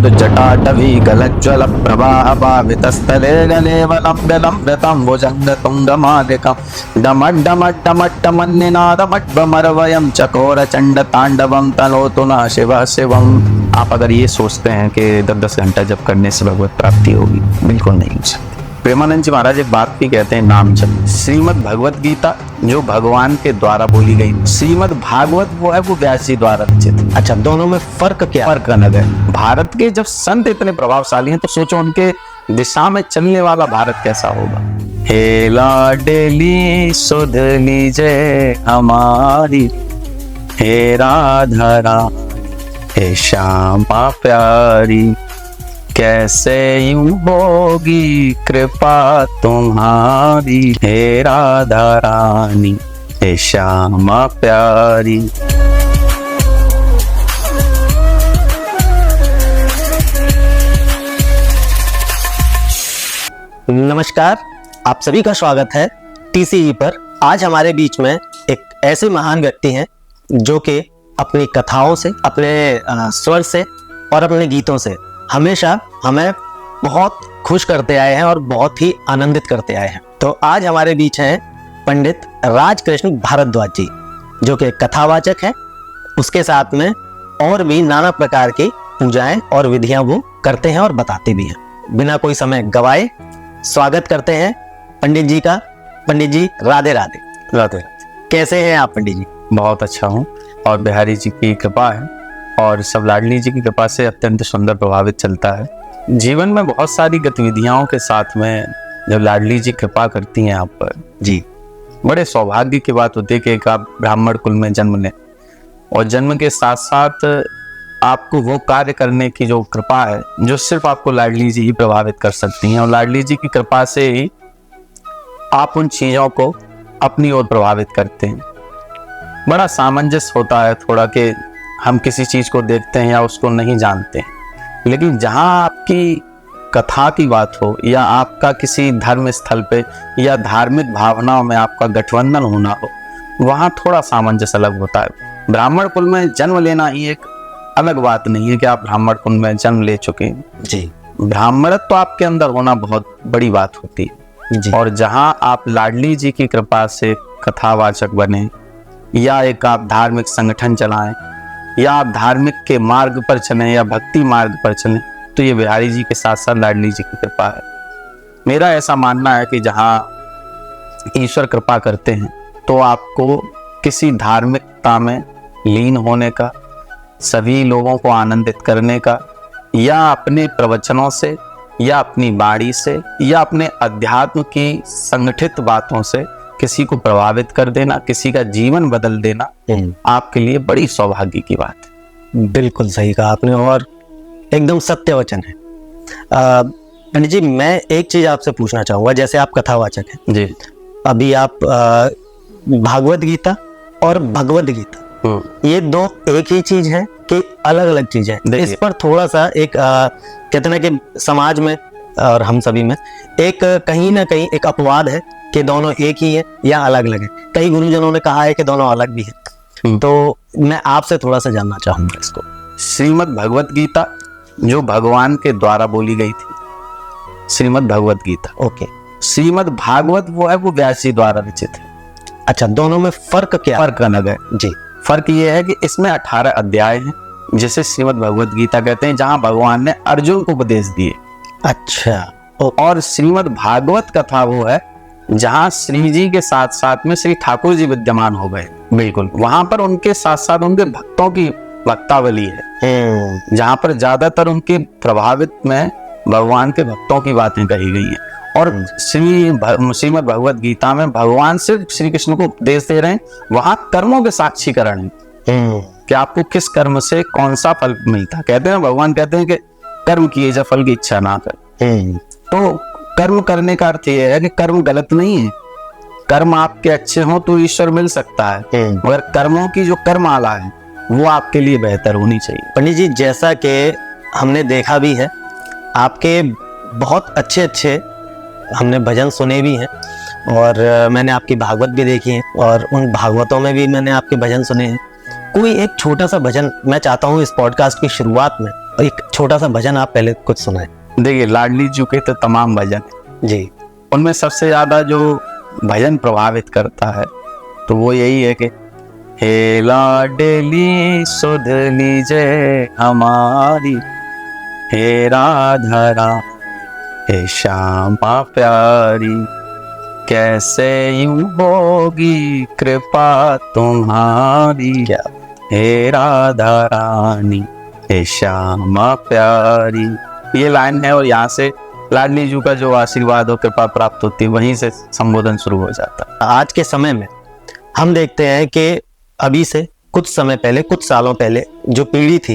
विचित जटाटवी गलज्ज्वल प्रवाह पावितस्थले गलेवलम्ब्यलम्ब्यतं भुजङ्गतुङ्गमालिकं डमड्डमड्डमड्डमन्निनादमड्डमरवयं चकोरचण्डताण्डवं तनोतु नः शिवः शिवम्। आप अगर ये सोचते हैं कि 10-10 घंटा जप करने से भगवत प्राप्ति होगी, बिल्कुल नहीं हो सकती। प्रेमानंद जी महाराज एक बात भी कहते हैं, नाम जप। श्रीमद् भगवत गीता जो भगवान के द्वारा बोली गई, श्रीमद् भागवत वो है वो व्यास जी द्वारा रचित। अच्छा, दोनों में फर्क क्या? फर्क अलग है। भारत के जब संत इतने प्रभावशाली हैं तो सोचो उनके दिशा में चलने वाला भारत कैसा होगा। हे लाडली सुध लीजिए हमारी, हे राधा रानी, हे श्यामा प्यारी, कैसे यूं होगी कृपा तुम्हारी, हे राधा रानी, हे श्यामा प्यारी। नमस्कार, आप सभी का स्वागत है TCE पर। आज हमारे बीच में एक ऐसे महान व्यक्ति हैं जो कि अपनी कथाओं से, अपने स्वर से और अपने गीतों से हमेशा हमें बहुत खुश करते आए हैं और बहुत ही आनंदित करते आए हैं। तो आज हमारे बीच हैं पंडित राजकृष्ण भारद्वाज जी, जो कि कथावाचक हैं। उसके साथ में और भी नाना प्रकार की पूजाएं और विधियां वो करते हैं और बताते भी हैं। बिना कोई समय गवाए स्वागत करते हैं पंडित जी का। पंडित जी राधे राधे। राधे। कैसे हैं आप पंडित जी? बहुत अच्छा हूँ और बिहारी जी की कृपा है और सब लाडली जी की कृपा से अत्यंत सुंदर प्रभावित चलता है। जीवन में बहुत सारी गतिविधियों के साथ में जब लाडली जी कृपा करती हैं आप पर जी, बड़े सौभाग्य की बात होती है कि एक आप ब्राह्मण कुल में जन्म लें और जन्म के साथ साथ आपको वो कार्य करने की जो कृपा है जो सिर्फ आपको लाडली जी ही प्रभावित कर सकती हैं और लाडली जी की कृपा से ही आप उन चीज़ों को अपनी ओर प्रभावित करते हैं। बड़ा सामंजस्य होता है थोड़ा कि हम किसी चीज़ को देखते हैं या उसको नहीं जानते हैं, लेकिन जहाँ आपकी कथा की बात हो या आपका किसी धर्म स्थल पे या धार्मिक भावनाओं में आपका गठबंधन होना हो, वहाँ थोड़ा सामंजस्य अलग होता है। ब्राह्मण कुल में जन्म लेना ही एक अलग बात नहीं है कि आप ब्राह्मण कुल में जन्म ले चुके हैं जी। ब्राह्मणत्व तो आपके अंदर होना बहुत बड़ी बात होती है जी। और जहाँ आप लाडली जी की कृपा से कथावाचक बने या एक आप धार्मिक संगठन चलाएं या आप धार्मिक के मार्ग पर चलें या भक्ति मार्ग पर चलें, तो ये बिहारी जी के साथ साथ लाडली जी की कृपा है। मेरा ऐसा मानना है कि जहाँ ईश्वर कृपा करते हैं तो आपको किसी धार्मिकता में लीन होने का, सभी लोगों को आनंदित करने का, या अपने प्रवचनों से या अपनी वाणी से या अपने अध्यात्म की संगठित बातों से किसी को प्रभावित कर देना, किसी का जीवन बदल देना आपके लिए बड़ी सौभाग्य की बात है। बिल्कुल सही कहा आपने और एकदम सत्य वचन है। पंडित जी, मैं एक चीज आपसे पूछना चाहूंगा। जैसे आप कथावाचक हैं जी, अभी आप भागवत गीता और भगवद गीता ये दो एक ही चीज है कि अलग अलग चीज है? इस पर थोड़ा सा एक कहते ना कि समाज में और हम सभी में एक कहीं ना कहीं एक अपवाद है कि दोनों एक ही है या अलग अलग है। कई गुरुजनों ने कहा है कि दोनों अलग भी है। तो मैं आपसे थोड़ा सा जानना चाहूंगा इसको। श्रीमद् भगवत गीता जो भगवान के द्वारा बोली गई थी, श्रीमद् भगवत गीता। ओके। श्रीमद् भागवत वो है वो व्यास जी द्वारा रचित है। अच्छा, दोनों में फर्क क्या? फर्क अलग है जी। फर्क ये है कि इसमें 18 अध्याय हैं जिसे श्रीमद् भगवत गीता कहते हैं, जहां भगवान ने अर्जुन को उपदेश दिए। अच्छा। और श्रीमद् भागवत कथा वो है जहां श्री जी के साथ साथ में श्री ठाकुर जी विद्यमान हो गए। बिल्कुल, वहां पर उनके साथ साथ उनके भक्तों की वक्तावली है, जहां पर ज्यादातर उनके प्रभावित में भगवान के भक्तों की बातें कही गई हैं। और श्रीमद् भगवत गीता में भगवान सिर्फ श्री कृष्ण को उपदेश दे रहे हैं, वहां कर्मों के साक्षीकरण है कि आपको किस कर्म से कौन सा फल मिलता। कहते हैं भगवान कहते हैं कि कर्म किए जा फल की इच्छा ना कर। तो कर्म करने का अर्थ यह है कि कर्म गलत नहीं है, कर्म आपके अच्छे हों तो ईश्वर मिल सकता है, मगर कर्मों की जो कर्ममाला है वो आपके लिए बेहतर होनी चाहिए। पंडित जी, जैसा कि हमने देखा भी है, आपके बहुत अच्छे अच्छे हमने भजन सुने भी हैं और मैंने आपकी भागवत भी देखी है और उन भागवतों में भी मैंने आपके भजन सुने हैं। कोई एक छोटा सा भजन मैं चाहता हूँ इस पॉडकास्ट की शुरुआत में एक छोटा सा भजन आप पहले कुछ सुनाए। देखिए, लाडली जी के तो तमाम भजन जी, उनमें सबसे ज्यादा जो भजन प्रभावित करता है तो वो यही है कि हे लाडली सुध लीजे हमारी, हे राधा रानी, हे श्यामा प्यारी, कैसे यूं होगी कृपा तुम्हारी, हे राधा रानी, हे श्यामा प्यारी। ये लाइन है और यहाँ से लाडली जी का जो आशीर्वाद और कृपा प्राप्त होती है वहीं से संबोधन शुरू हो जाता है। आज के समय में हम देखते हैं कि अभी से कुछ समय पहले, कुछ सालों पहले जो पीढ़ी थी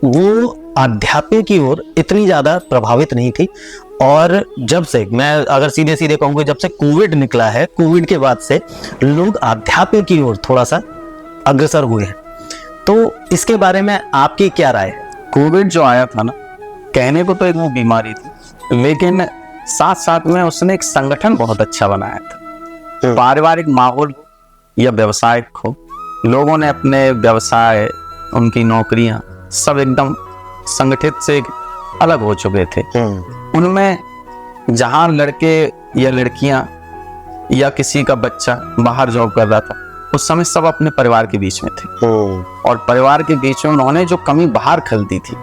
वो आध्यात्म की ओर इतनी ज्यादा प्रभावित नहीं थी, और जब से, मैं अगर सीधे सीधे कहूँगा, जब से कोविड निकला है, कोविड के बाद से लोग आध्यात्म की ओर थोड़ा सा अग्रसर हुए हैं। तो इसके बारे में आपकी क्या राय है? कोविड जो आया था ना, कहने को तो एक वो बीमारी थी, लेकिन साथ साथ में उसने एक संगठन बहुत अच्छा बनाया था। पारिवारिक माहौल या व्यवसायिक हो, लोगों ने अपने व्यवसाय, उनकी नौकरियां सब एकदम संगठित से अलग हो चुके थे। उनमें जहां लड़के या लड़कियां या किसी का बच्चा बाहर जॉब कर रहा था, उस समय सब अपने परिवार के बीच में थे, और परिवार के बीच में उन्होंने जो कमी बाहर खलती थी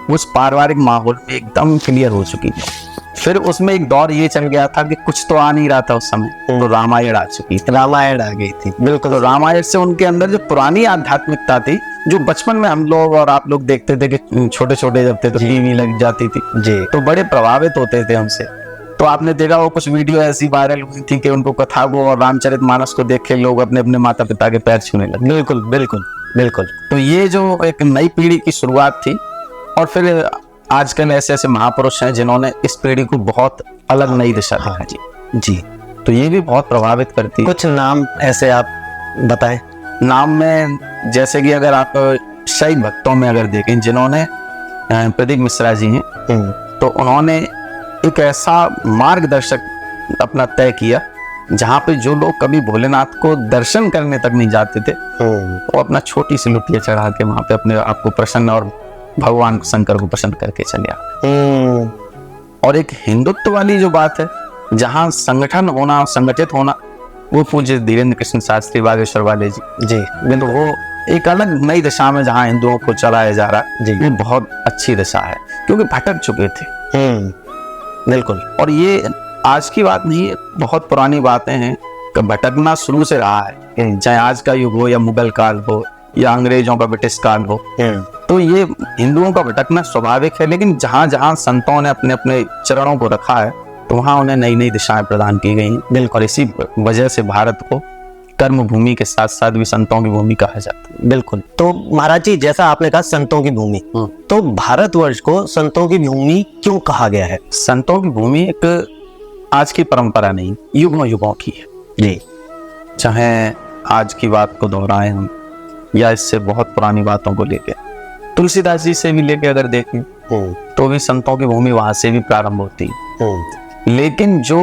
उस पारिवारिक माहौल में एकदम क्लियर हो चुकी थी। फिर उसमें एक दौर ये चल गया था कि कुछ तो आ नहीं रहा था उस समय, तो रामायण आ चुकी थी, रामायण आ गई थी। बिल्कुल। तो रामायण से उनके अंदर जो पुरानी आध्यात्मिकता थी, जो बचपन में हम लोग और आप लोग देखते थे कि छोटे छोटे जब थे तो टीवी लग जाती थी जी, तो बड़े प्रभावित होते थे हमसे। तो आपने देखा वो कुछ वीडियो ऐसी वायरल हुई थी कि उनको कथा को और रामचरितमानस को देख के लोग अपने अपने माता पिता के पैर छूने लगे। बिल्कुल बिल्कुल बिल्कुल। तो ये जो एक नई पीढ़ी की शुरुआत थी, और फिर आजकल ऐसे ऐसे महापुरुष हैं जिन्होंने इस पीढ़ी को बहुत अलग नई दिशा दिखाई जी। तो ये भी बहुत प्रभावित करती है। कुछ नाम ऐसे आप बताएं। नाम में जैसे कि अगर आप शहीद भक्तों में अगर देखें, जिन्होंने प्रदीप मिश्रा जी हैं, तो उन्होंने एक ऐसा मार्गदर्शक अपना तय किया जहाँ पे जो लोग कभी भोलेनाथ को दर्शन करने तक नहीं जाते थे, वो अपना छोटी सी लुटिया चढ़ा के वहां पे अपने आप को प्रसन्न और भगवान शंकर को प्रसन्न करके चले आए। और एक हिंदुत्व वाली जो बात है, जहाँ संगठन होना, संगठित होना, वो पूज्य धीरेन्द्र कृष्ण शास्त्री बागेश्वर वाले जी, तो वो एक अलग नई दिशा में जहाँ हिंदुओं को चलाया जा रहा है, ये बहुत अच्छी दिशा है, क्योंकि भटक चुके थे। बिल्कुल। और ये आज की बात नहीं है, बहुत पुरानी बातें हैं कि भटकना शुरू से रहा है, चाहे आज का युग हो या मुगल काल हो या अंग्रेजों का ब्रिटिश काल हो। तो ये हिंदुओं का भटकना स्वाभाविक है, लेकिन जहाँ जहाँ संतों ने अपने अपने चरणों को रखा है, तो वहाँ उन्हें नई नई दिशाएं प्रदान की गई हैं। बिल्कुल। इसी वजह से भारत को कर्म भूमि के साथ साथ भी संतों की भूमि कहा जाता है। बिल्कुल। तो महाराज जी, जैसा आपने कहा संतों की भूमि, तो भारतवर्ष को संतों की भूमि क्यों कहा गया है? संतों की भूमि एक आज की परंपरा नहीं, युगों युगों की है जी। चाहे आज की बात को दोहराएं हम या इससे बहुत पुरानी बातों को लेके, तुलसीदास जी से भी लेके अगर देखें तो भी संतों की भूमि वहां से भी प्रारंभ होती है। लेकिन जो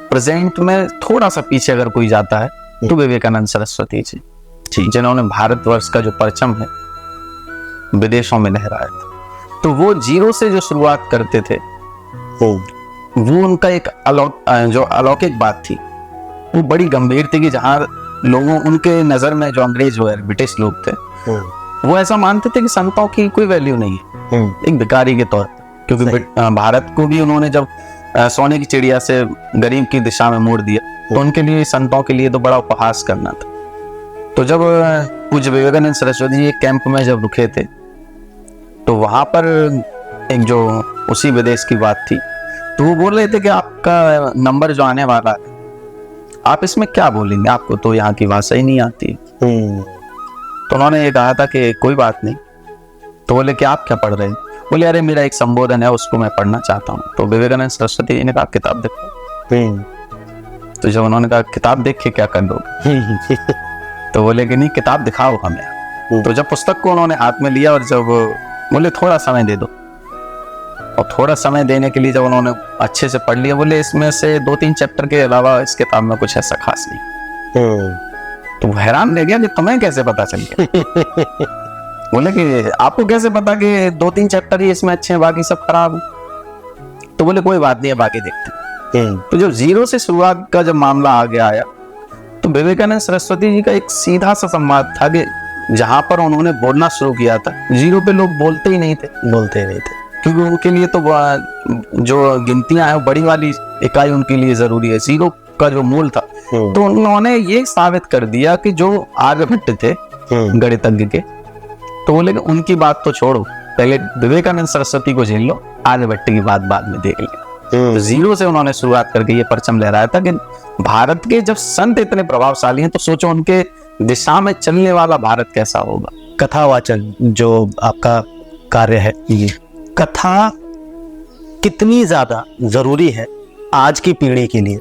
प्रेजेंट में थोड़ा सा पीछे अगर कोई जाता है तो विवेकानंद सरस्वती जी, जिन्होंने भारतवर्ष का जो परचम है विदेशों में लहराया था, तो वो जीरो से जो शुरुआत करते थे, वो उनका एक जो अलौकिक बात थी, वो बड़ी गंभीर थी कि जहाँ लोगों, उनके नजर में जो अंग्रेज हुए ब्रिटिश लोग थे, वो ऐसा मानते थे कि संतों की कोई वैल्यू नहीं है, एक भिखारी के तौर पर। क्योंकि भारत को भी उन्होंने जब सोने की चिड़िया से गरीब की दिशा में मोड़ दिया, तो उनके लिए, संतों के लिए तो बड़ा उपहास करना था। तो जब पूज्य विवेकानंद सरस्वती जी एक कैंप में जब रुके थे, तो वहां पर एक जो उसी विदेश की बात थी, तो वो बोल रहे थे कि आपका नंबर जो आने वाला है, आप इसमें क्या बोलेंगे, आपको तो यहाँ की भाषा ही नहीं आती। तो उन्होंने ये कहा था कि कोई बात नहीं। तो बोले कि आप क्या पढ़ रहे हैं? बोले अरे मेरा एक संबोधन है, उसको मैं पढ़ना चाहता हूँ। तो विवेकानंद सरस्वती जी ने कहा किताब देखो। तो जब उन्होंने कहा किताब देख के क्या कर दोगे, तो बोले कि नहीं, किताब दिखाओ हमें। तो जब पुस्तक को उन्होंने हाथ में लिया और जब बोले थोड़ा समय दे दो, और थोड़ा समय देने के लिए जब उन्होंने अच्छे से पढ़ लिया, बोले इसमें से 2-3 चैप्टर के अलावा इस किताब में कुछ ऐसा खास नहीं। तो वो हैरान रह गया कि तुम्हें कैसे पता चल गया। बोले कि आपको कैसे पता कि 2-3 चैप्टर ही इसमें अच्छे हैं, बाकी सब खराब है? तो बोले कोई बात नहीं है, बाकी देखते हैं। तो जब जीरो से शुरुआत का जब मामला आगे आया तो विवेकानंद सरस्वती जी का एक सीधा सा संवाद था कि जहां पर उन्होंने बोलना शुरू किया था, जीरो पे लोग बोलते ही नहीं थे, क्योंकि उनके लिए तो जो गिनतियां हैं बड़ी वाली इकाई उनके लिए जरूरी है, जीरो का जो मूल था। तो उन्होंने ये साबित कर दिया कि जो आर्यभट्ट थे गणितज्ञ के, तो बोले कि उनकी बात तो छोड़ो, पहले विवेकानंद सरस्वती को झेल लो, आर्यभट्ट की बात बाद में देख लेना। तो जीरो से उन्होंने शुरुआत करके ये परचम लहराया था कि भारत के जब संत इतने प्रभावशाली हैं तो सोचो उनके दिशा में चलने वाला भारत कैसा होगा। कथावाचन जो आपका कार्य है, ये कथा कितनी ज्यादा जरूरी है आज की पीढ़ी के लिए,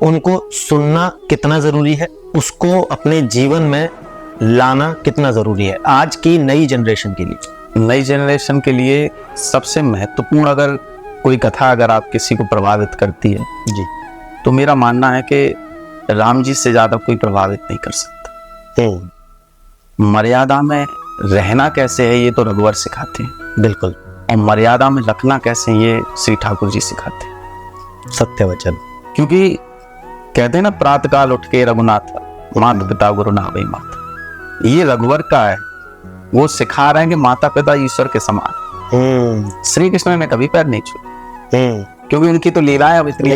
उनको सुनना कितना जरूरी है, उसको अपने जीवन में लाना कितना जरूरी है आज की नई जनरेशन के लिए। नई जनरेशन के लिए सबसे महत्वपूर्ण, अगर कोई कथा अगर आप किसी को प्रभावित करती है जी, तो मेरा मानना है कि राम जी से ज्यादा कोई प्रभावित नहीं कर सकता। मर्यादा में रहना कैसे है ये तो रघुवर सिखाते हैं, बिल्कुल, और मर्यादा में रखना कैसे ये श्री ठाकुर जी सिखाते हैं। सत्य वचन। क्योंकि कहते हैं ना, प्रातःकाल उठ के रघुनाथ माता पिता गुरु नावै माता, ये रघुवर का है, वो सिखा रहे हैं कि माता पिता ईश्वर के समान। श्री कृष्ण ने कभी पैर नहीं छुए, क्योंकि उनकी तो लीलाएं अब इतनी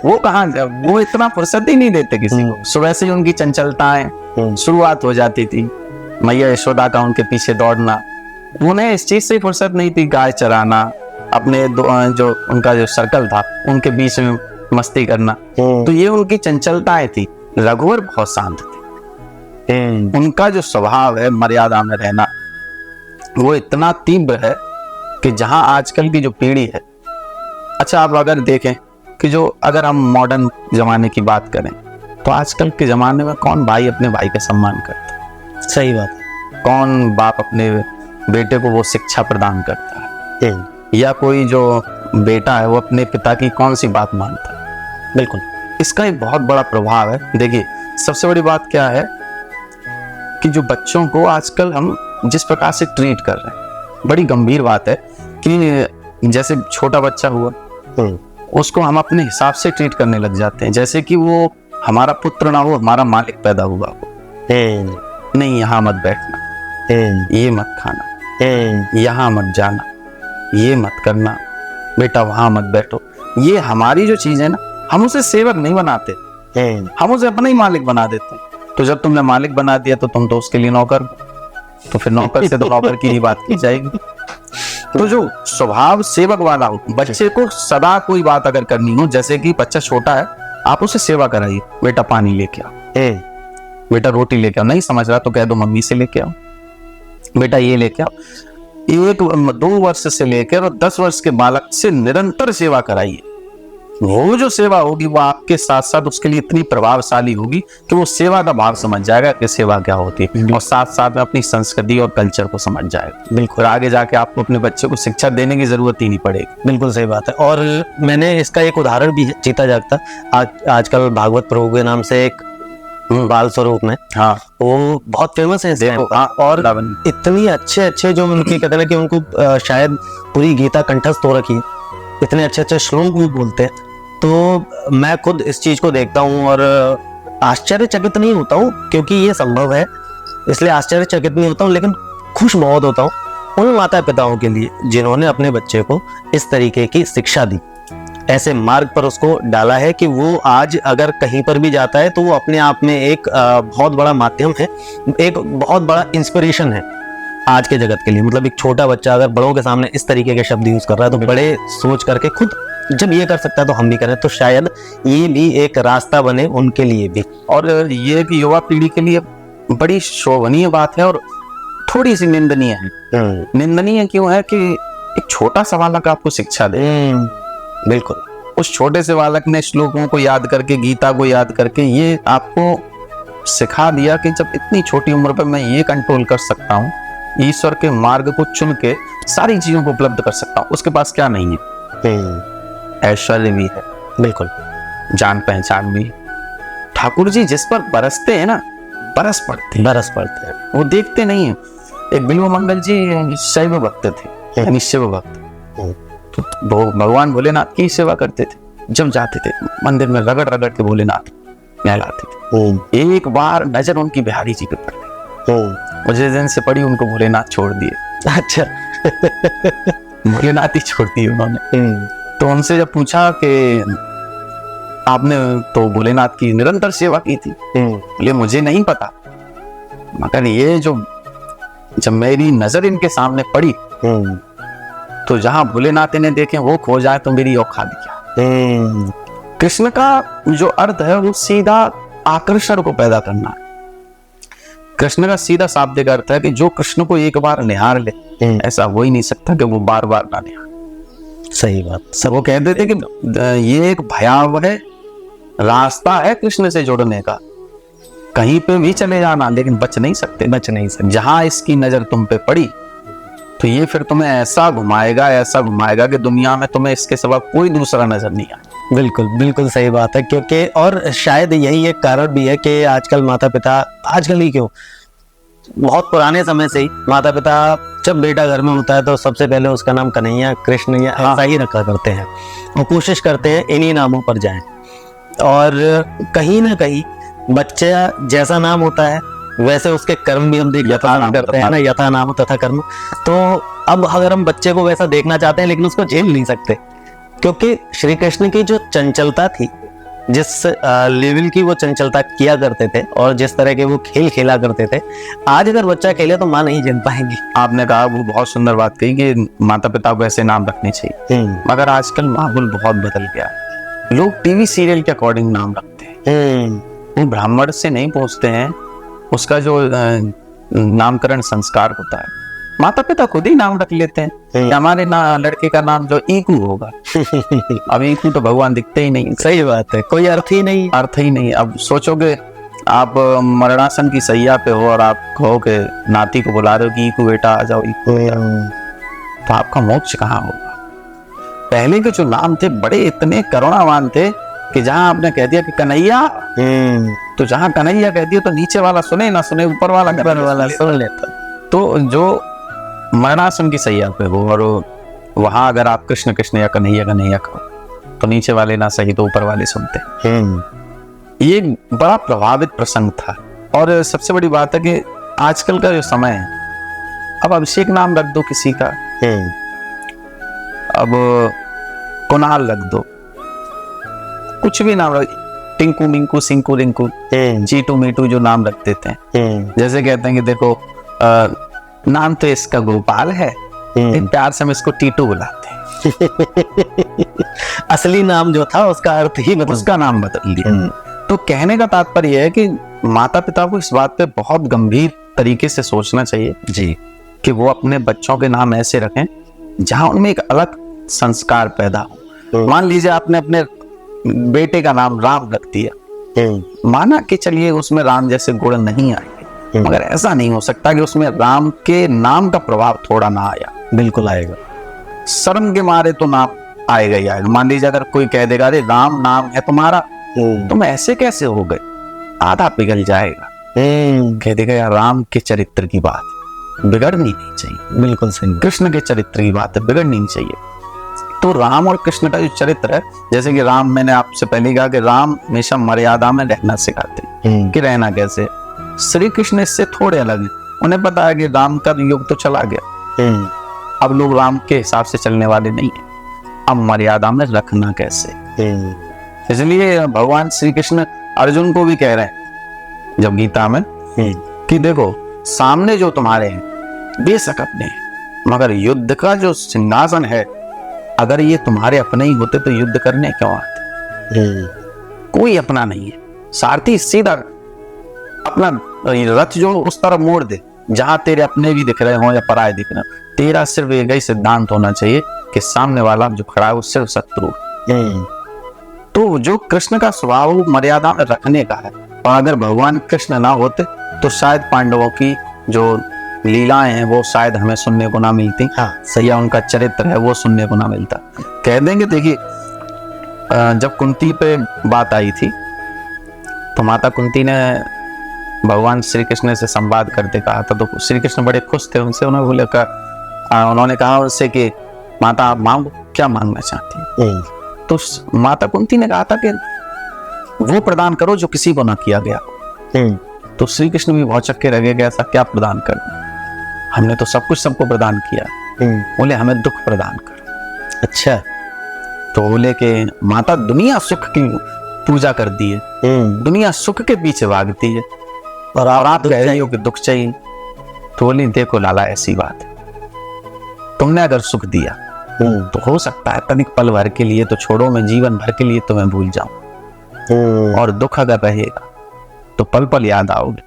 वो कहाँ, वो इतना फुर्सत ही नहीं देते किसी को। सुबह से उनकी चंचलताएं शुरुआत हो जाती थी, मैया यशोदा का उनके पीछे दौड़ना, उन्हें इस चीज से फुर्सत नहीं थी, गाय चराना, अपने जो उनका जो सर्कल था उनके बीच में मस्ती करना, तो ये उनकी चंचलताएं थी। रघुवर बहुत शांत थे, उनका जो स्वभाव है मर्यादा में रहना वो इतना तीव्र है कि जहां आजकल की जो पीढ़ी है, अच्छा आप अगर देखें कि जो अगर हम मॉडर्न जमाने की बात करें तो आजकल के जमाने में कौन भाई अपने भाई का सम्मान करता है? सही बात है। कौन बाप अपने बेटे को वो शिक्षा प्रदान करता है, या कोई जो बेटा है वो अपने पिता की कौन सी बात मानता है? बिल्कुल, इसका एक बहुत बड़ा प्रभाव है। देखिए सबसे बड़ी बात क्या है कि जो बच्चों को आजकल हम जिस प्रकार से ट्रीट कर रहे हैं, बड़ी गंभीर बात है कि जैसे छोटा बच्चा हुआ उसको हम अपने हिसाब से ट्रीट करने लग जाते हैं, जैसे कि वो हमारा पुत्र ना हो, हमारा मालिक पैदा हुआ हो। नहीं, यहाँ मत बैठना, ये मत खाना, यहाँ मत जाना, ये मत करना, बेटा वहां मत बैठो। ये हमारी जो चीज है ना, हम उसे सेवक नहीं बनाते, हम उसे अपना ही मालिक बना देते हैं। तो जब तुमने मालिक बना दिया तो तुम तो उसके लिए नौकर, तो फिर नौकर से तो नौकर की ही बात की जाएगी। तो जो स्वभाव सेवक वाला हो, बच्चे को सदा कोई बात अगर करनी हो, जैसे कि बच्चा छोटा है आप उसे सेवा कराइए, बेटा पानी लेके आओ, बेटा रोटी लेके आओ, नहीं समझ रहा तो कह दो मम्मी से लेके आओ, बेटा ये लेके आओ। 1-2 वर्ष से लेकर और 10 वर्ष के बालक से निरंतर सेवा कराइए। वो जो सेवा होगी वो आपके साथ साथ उसके लिए इतनी प्रभावशाली होगी कि वो सेवा का भाव समझ जाएगा कि सेवा क्या होती है, और साथ साथ में अपनी संस्कृति और कल्चर को समझ जाएगा। बिल्कुल, आगे जाके आपको अपने बच्चे को शिक्षा देने की जरूरत ही नहीं पड़ेगी। बिल्कुल सही बात है। और मैंने इसका एक उदाहरण भी जीता जागता, आजकल भागवत प्रभु के नाम से एक बाल स्वरूप में, हाँ, वो बहुत फेमस है देखो, और इतनी अच्छे जो उनके कहते हैं कि उनको शायद पूरी गीता कंठस्थ हो रखी है, इतने अच्छे श्लोक भी बोलते हैं। तो मैं खुद इस चीज को देखता हूँ और आश्चर्यचकित नहीं होता हूँ, क्योंकि ये संभव है इसलिए आश्चर्यचकित नहीं होता हूँ, लेकिन खुश बहुत होता हूँ उन माता पिताओं के लिए जिन्होंने अपने बच्चे को इस तरीके की शिक्षा दी, ऐसे मार्ग पर उसको डाला है कि वो आज अगर कहीं पर भी जाता है तो वो अपने आप में एक बहुत बड़ा माध्यम है, एक बहुत बड़ा इंस्पिरेशन है आज के जगत के लिए। मतलब एक छोटा बच्चा अगर बड़ों के सामने इस तरीके के शब्द यूज कर रहा है तो बड़े सोच करके खुद जब ये कर सकता है तो हम भी करें, तो शायद ये भी एक रास्ता बने उनके लिए भी। और ये कि युवा पीढ़ी के लिए बड़ी शोभनीय बात है और थोड़ी सी निंदनीय है। निंदनीय क्यों है कि एक छोटा सा बालक आपको शिक्षा दे। बिल्कुल, उस छोटे से बालक ने श्लोकों को याद करके, गीता को याद करके ये आपको सिखा दिया कि जब इतनी छोटी उम्र पर मैं ये कंट्रोल कर सकता हूँ, ईश्वर के मार्ग को चुन के सारी चीजों को उपलब्ध कर सकता हूँ। उसके पास क्या नहीं है, ऐश्वर्य भी है, बिल्कुल, जान पहचान भी। ठाकुर जी जिस पर बरसते हैं ना, बरस पड़ते हैं। बरस पड़ते हैं। वो देखते नहीं है। एक बिल्व मंगल जी शैव भक्त थे, यानी शिव भक्त। तो वो भगवान भोलेनाथ की सेवा करते थे। जब जाते थे मंदिर में रगड़ रगड़ के भोलेनाथ नहलाते थे। एक बार नजर उनकी बिहारी जी पे पड़ गई, जिस दिन से पड़ी उनको भोलेनाथ छोड़ दिए। अच्छा। भोलेनाथ ही छोड़ दिए उन्होंने। तो उनसे जब पूछा कि आपने तो भोलेनाथ की निरंतर सेवा की थी, बोले मुझे नहीं पता, मगर ये जो जब मेरी नजर इनके सामने पड़ी तो जहां भोलेनाथ इन्हें देखे वो खो जाए तो मेरी औकात क्या। कृष्ण का जो अर्थ है वो सीधा आकर्षण को पैदा करना है। कृष्ण का सीधा शाब्दिक अर्थ है कि जो कृष्ण को एक बार निहार ले, ऐसा हो ही नहीं सकता कि वो बार बार ना निहार। सही बात। सब वो कहते थे कि ये एक भयावह रास्ता है कृष्ण से जुड़ने का, कहीं पे भी चले जाना लेकिन बच नहीं सकते। जहां इसकी नजर तुम पे पड़ी तो ये फिर तुम्हें ऐसा घुमाएगा कि दुनिया में तुम्हें इसके सिवा कोई दूसरा नजर नहीं आए। बिल्कुल बिल्कुल सही बात है। क्योंकि और शायद यही एक कारण भी है कि आजकल माता पिता, आजकल ही क्यों, बहुत पुराने समय से ही माता पिता जब बेटा घर में होता है तो सबसे पहले उसका नाम कन्हैया, कृष्ण या ऐसा ही रखा करते हैं और कोशिश करते हैं इन्हीं नामों पर जाएं। और कहीं ना कहीं बच्चा जैसा नाम होता है वैसे उसके कर्म भी हम करते हैं ना, यथा नाम तथा कर्म। तो अब अगर हम बच्चे को वैसा देखना चाहते हैं लेकिन उसको झेल नहीं सकते, क्योंकि श्री कृष्ण की जो चंचलता थी, जिस लेवल की वो चंचलता किया करते थे और जिस तरह के वो खेल खेला करते थे, आज अगर बच्चा खेले तो माँ नहीं झेल पाएंगी। आपने कहा वो बहुत सुंदर बात कही कि माता पिता को ऐसे नाम रखने चाहिए, मगर आजकल माहौल बहुत बदल गया है। लोग टीवी सीरियल के अकॉर्डिंग नाम रखते हैं। वो ब्राह्मण से नहीं पूछते हैं, उसका जो नामकरण संस्कार होता है माता पिता खुद ही नाम रख लेते हैं। हमारे लड़के का नाम जो ईकू होगा, अब ईकू तो भगवान दिखते ही नहीं। सही बात है, कोई अर्थ ही नहीं। अब सोचोगे आप मरणासन की सैया पे हो और आप कहो कि नाती को बुला रहे हो कि ईकू बेटा आ जाओ, ईकू बेटा, तो आपका मोक्ष कहाँ होगा। पहले के जो नाम थे बड़े इतने करुणावान थे कि जहां आपने कह दिया कि कन्हैया, तो जहां कन्हैया कह दिया तो नीचे वाला सुने ना सुने ऊपर वाला सुन लेता। तो जो मरणासन की सैया पे हो और वहां अगर आप कृष्ण कृष्ण या कन्हैया कन्हैया कहो तो नीचे वाले ना सही तो ऊपर वाले सुनते। ये बड़ा प्रभावित प्रसंग था। और सबसे बड़ी बात है कि आजकल का जो समय है, अब अभिषेक नाम रख दो किसी का, अब कुणाल रख दो, कुछ भी नाम रख, टिंकू मिंकू सिंकू रिंकू, चीटू मीटू जो नाम रख देते हैं। जैसे कहते हैं कि देखो नाम तो इसका गोपाल है, प्यार से हम इसको टीटू बुलाते हैं। असली नाम जो था उसका अर्थ ही उसका नाम बदल दिया। तो कहने का तात्पर्य है कि माता पिता को इस बात पे बहुत गंभीर तरीके से सोचना चाहिए जी, कि वो अपने बच्चों के नाम ऐसे रखें जहां उनमें एक अलग संस्कार पैदा हो। मान लीजिए आपने अपने बेटे का नाम राम रख दिया, माना कि चलिए उसमें राम जैसे गुण नहीं आएंगे, मगर ऐसा नहीं हो सकता कि उसमें राम के नाम का प्रभाव थोड़ा ना आया। बिल्कुल आएगा। शर्म के मारे तो नाम आएगा ही आएगा। मान लीजिए अगर कोई कह देगा अरे राम नाम है तुम्हारा, तुम ऐसे कैसे हो गए, आधा पिघल जाएगा। कह देगा यार राम के चरित्र की बात बिगड़नी नहीं चाहिए। बिल्कुल सही। कृष्ण के चरित्र की बात है, बिगड़नी नहीं चाहिए। तो राम और कृष्ण का जो चरित्र है, जैसे कि राम, मैंने आपसे पहले कहा कि राम हमेशा मर्यादा में रहना सिखाते हैं कि रहना कैसे। श्री कृष्ण इससे थोड़े अलग हैं। उन्हें पता है कि राम का युग तो चला गया, अब लोग राम के हिसाब से चलने वाले नहीं है, अब मर्यादा में रखना कैसे। इसलिए भगवान श्री कृष्ण अर्जुन को भी कह रहे हैं जब गीता में कि देखो सामने जो तुम्हारे हैं बेशक अपने हैं, मगर युद्ध का जो सिंहासन है अगर ये तुम्हारे अपने ही होते तो युद्ध करने क्यों आते। कोई अपना नहीं है। सारथी सीधा अपना रथ जो उस तरफ मोड़ दे जहां तेरे अपने भी दिख रहे हो या पराये दिख रहे हो। तेरा सिर्फ एक ही सिद्धांत होना चाहिए कि सामने वाला जो खड़ा है वो सिर्फ शत्रु है। तो जो कृष्ण का स्वभाव मर्यादा में रखने का है, और अगर भगवान कृष्ण ना होते तो शायद पांडवों की जो लीलाएं हैं वो शायद हमें सुनने को ना मिलती। हाँ, सही, उनका चरित्र है वो सुनने को ना मिलता। कह देंगे देखिए जब कुंती पे बात आई थी तो माता कुंती ने भगवान श्री कृष्ण से संवाद करते कहा था, तो श्री कृष्ण बड़े खुश थे उनसे। उन्होंने कहा उनसे कि माता आप मांगो, क्या मांगना चाहती हैं? तो माता कुंती ने कहा था कि वो प्रदान करो जो किसी को ना किया गया। तो श्री कृष्ण भी बहुत चक्के रह गए, ऐसा क्या प्रदान कर, हमने तो सब कुछ सबको प्रदान किया। बोले हमें दुख प्रदान कर। अच्छा। तो बोले कि माता दुनिया सुख की पूजा कर दी है, दुनिया सुख के पीछे भागती है, और आप कह रही हो कि दुख चाहिए। तो बोली देखो लाला ऐसी बात है, तुमने अगर सुख दिया तो हो सकता है तनिक पल भर के लिए तो छोड़ो, मैं जीवन भर के लिए तुम्हें भूल जाऊं। और दुख अगर रहेगा तो पल पल याद आओगे,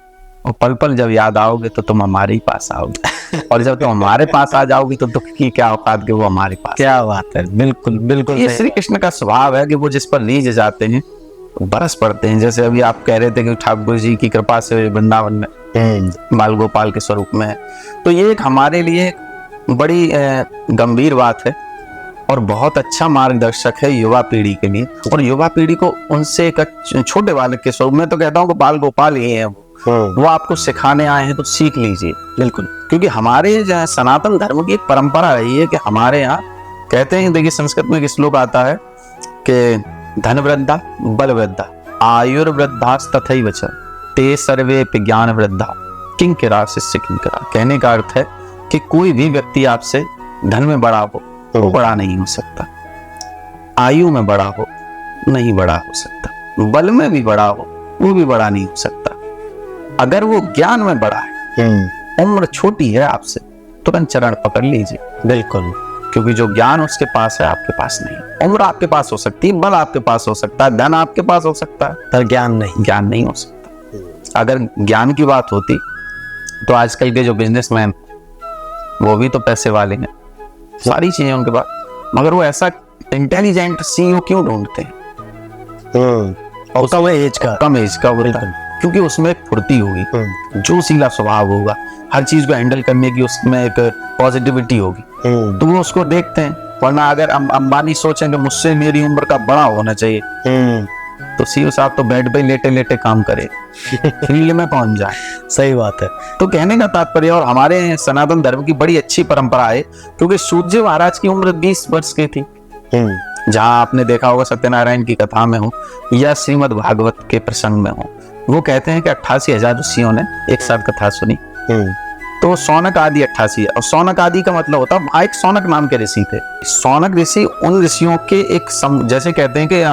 और पल पल जब याद आओगे तो तुम हमारे ही पास आओगे, और जब तुम हमारे पास आ जाओगे तो दुख की क्या औकात कि वो हमारे पास। क्या बात है, बिल्कुल बिल्कुल। ये श्री कृष्ण का स्वभाव है कि वो जिस पर रीझ जाते हैं तो बरस पड़ते हैं। जैसे अभी आप कह रहे थे कि ठाकुर जी की कृपा से वृंदावन में बाल गोपाल के स्वरूप में है, तो ये एक हमारे लिए बड़ी गंभीर बात है और बहुत अच्छा मार्गदर्शक है युवा पीढ़ी के लिए। और युवा पीढ़ी को उनसे एक छोटे बालक के स्वरूप में तो कहता हूँ कि बाल गोपाल ही है वो आपको सिखाने आए हैं, तो सीख लीजिए। बिल्कुल, क्योंकि हमारे सनातन धर्म की एक परंपरा रही है कि हमारे यहाँ कहते हैं, देखिए संस्कृत में एक श्लोक आता है कि धन वृद्धा बल वृद्धा आयुर्वृद्धा तथैव च ते सर्वे ज्ञान वृद्धा किंकरा शिष्य किंकरा। कहने का अर्थ है कि कोई भी व्यक्ति आपसे धन में बड़ा हो वो बड़ा नहीं हो सकता, आयु में बड़ा हो नहीं बड़ा हो सकता, बल में भी बड़ा हो वो भी बड़ा नहीं हो सकता। अगर वो ज्ञान में बड़ा है, उम्र छोटी है आपसे, तुरंत चरण पकड़ लीजिए। बिल्कुल, क्योंकि जो ज्ञान उसके पास है आपके पास नहीं। उम्र आपके पास हो सकती है, बल आपके पास हो सकता है, धन आपके पास हो सकता है, पर ज्ञान नहीं हो सकता। अगर ज्ञान की बात होती तो आजकल के जो बिजनेसमैन वो भी तो पैसे वाले हैं, सारी चीजें उनके पास, मगर वो ऐसा इंटेलिजेंट सीईओ क्यों ढूंढते हैं? और कम एज का क्योंकि उसमें एक फुर्ती होगी, जोशीला स्वभाव होगा, हर चीज को हैंडल करने की उसमें एक पॉजिटिविटी होगी, तो वो उसको देखते हैं। वरना अगर अंबानी सोचेंगे मुझसे मेरी उम्र का बड़ा होना चाहिए, तो सीईओ साहब तो बेड पे लेटे लेटे काम करे, फील्ड में पहुंच जाए। सही बात है। तो कहने का तात्पर्य, और हमारे सनातन धर्म की बड़ी अच्छी परंपरा है, क्योंकि सूत जी महाराज की उम्र 20 वर्ष की थी। जहां आपने देखा होगा सत्यनारायण की कथा में हो या श्रीमद् भागवत के प्रसंग में हो, वो कहते हैं कि 88,000 ऋषियों ने एक साथ कथा सुनी। तो सौनक आदि 88, और सौनक आदि का मतलब होता है एक सौनक नाम के ऋषि थे। सौनक ऋषि उन ऋषियों के एक जैसे कहते हैं कि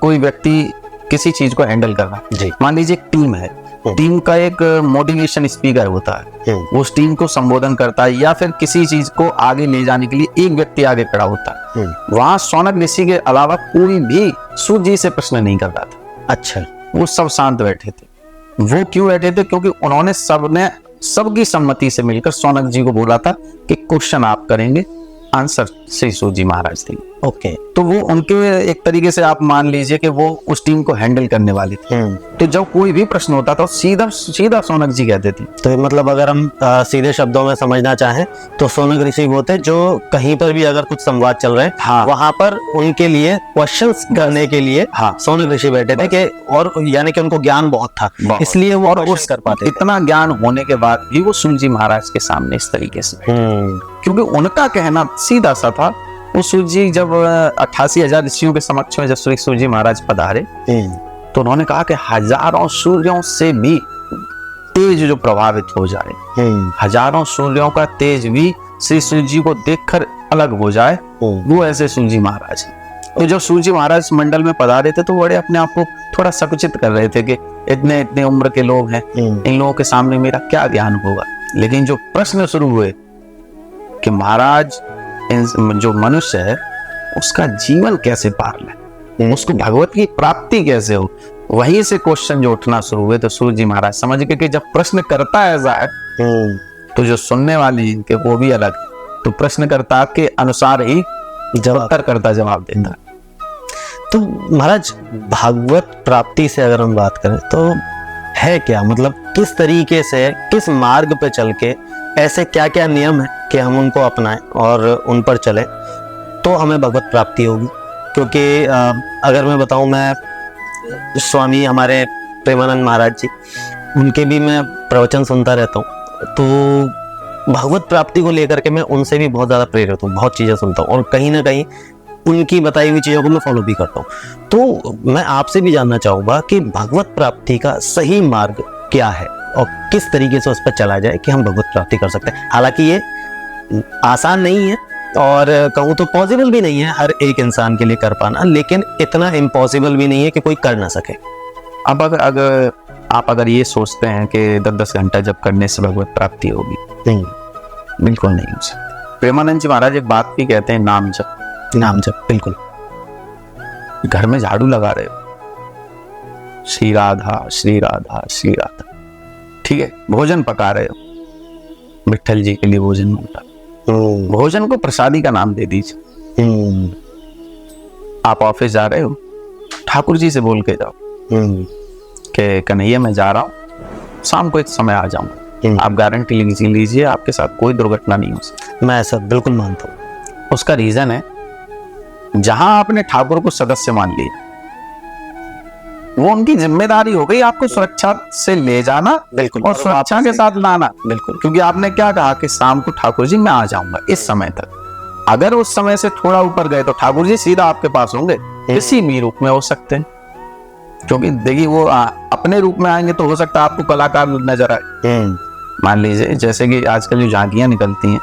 कोई व्यक्ति किसी चीज को हैंडल कर रहा है, मान लीजिए एक टीम है, टीम का एक मोटिवेशन स्पीकर होता है, वो उस टीम को संबोधन करता है, या फिर किसी चीज को आगे ले जाने के लिए एक व्यक्ति आगे खड़ा होता है। वहां सौनक ऋषि के अलावा कोई भी सूत जी से प्रश्न नहीं कर रहा था। अच्छा, वो सब शांत बैठे थे। वो क्यों बैठे थे? क्योंकि उन्होंने सबकी सम्मति से मिलकर सौनक जी को बोला था कि क्वेश्चन आप करेंगे, आंसर श्री सूत जी महाराज थे। ओके, तो वो उनके एक तरीके से आप मान लीजिए कि वो उस टीम को हैंडल करने वाले थे। तो जब कोई भी प्रश्न होता था सीधा सौनक जी कहते थे। तो मतलब अगर हम सीधे शब्दों में समझना चाहें तो सौनक ऋषि वो थे जो कहीं पर भी अगर कुछ संवाद चल रहे हैं, वहां पर उनके लिए क्वेश्चंस करने के लिए सौनक ऋषि बैठे थे कि, और यानी कि उनको ज्ञान बहुत था, इसलिए वो क्वेश्चन कर पाते। इतना ज्ञान होने के बाद भी वो सूत जी महाराज के सामने इस तरीके से, क्योंकि उनका कहना सीधा सा था। वो सूत जी जब 88,000 ऋषियों के समक्ष में जब श्री सूत जी महाराज पधारे, तो उन्होंने कहा कि हजारों सूर्यों से भी तेज जो प्रभावित हो जाए, हजारों सूर्यों का तेज भी श्री सूत जी को देखकर अलग हो जाए, वो ऐसे सूत जी महाराज हैं। तो जब सूत जी महाराज मंडल में पधारे थे तो बड़े अपने आप को थोड़ा संकुचित कर रहे थे कि इतने इतने उम्र के लोग हैं, इन लोगों के सामने मेरा क्या ज्ञान होगा। लेकिन जो प्रश्न शुरू हुए कि महाराज जो मनुष्य है उसका जीवन कैसे पार ले, उसको भगवत की प्राप्ति कैसे हो, वहीं से क्वेश्चन जो उठना शुरू हुए। तो सूत जी महाराज समझ गए कि जब प्रश्न करता ऐसा है तो जो सुनने वाले हैं कि वो भी अलग है, तो प्रश्नकर्ता के अनुसार ही उत्तर करता जवाब देता। तो महाराज भागवत प्राप्ति से अगर हम बात करें तो है क्या, मतलब किस तरीके से, किस मार्ग पे चल के, ऐसे क्या क्या नियम है कि हम उनको अपनाएं और उन पर चले तो हमें भगवत प्राप्ति होगी। क्योंकि अगर मैं बताऊं, मैं स्वामी हमारे प्रेमानंद महाराज जी, उनके भी मैं प्रवचन सुनता रहता हूँ, तो भगवत प्राप्ति को लेकर के मैं उनसे भी बहुत ज़्यादा प्रेरित हूँ, बहुत चीज़ें सुनता हूँ और कहीं ना कहीं उनकी बताई हुई चीज़ों को मैं फॉलो भी करता हूँ। तो मैं आपसे भी जानना चाहूँगा कि भगवत प्राप्ति का सही मार्ग क्या है और किस तरीके से उस पर चला जाए कि हम भगवत प्राप्ति कर सकते हैं। हालांकि ये आसान नहीं है और कहूँ तो पॉसिबल भी नहीं है हर एक इंसान के लिए कर पाना, लेकिन इतना इम्पॉसिबल भी नहीं है कि कोई कर ना सके। अब अगर ये सोचते हैं कि 10-10 घंटा जब करने से भगवत प्राप्ति होगी, नहीं, बिल्कुल नहीं हो सकती। प्रेमानंद जी महाराज एक बात भी कहते हैं, नाम जप। बिल्कुल। घर में झाड़ू लगा रहे हो, श्री राधा श्री राधा श्री राधा, ठीक है, भोजन पका रहे हो, विट्ठल जी के लिए भोजन बनता, भोजन को प्रसादी का नाम दे दीजिए। आप ऑफिस जा रहे हो, ठाकुर जी से बोल के जाओ कि कन्हैया मैं जा रहा हूँ, शाम को इस समय आ जाऊंगा। आप गारंटी लीजिए आपके साथ कोई दुर्घटना नहीं हो सकती। मैं ऐसा बिल्कुल मानता हूँ। उसका रीजन है, जहां आपने ठाकुर को सदस्य मान लिया, वो उनकी जिम्मेदारी हो गई आपको सुरक्षा से ले जाना, बिल्कुल, और सुरक्षा के साथ लाना। बिल्कुल, क्योंकि आपने क्या कहा कि शाम को ठाकुर जी मैं आ जाऊंगा इस समय तक। अगर उस समय से थोड़ा ऊपर गए तो ठाकुर जी सीधा आपके पास होंगे, किसी भी रूप में हो सकते हैं। क्योंकि देखिए वो अपने रूप में आएंगे तो हो सकता है आपको कलाकार नजर आए। मान लीजिए जैसे कि आजकल जो झांकियां निकलती हैं,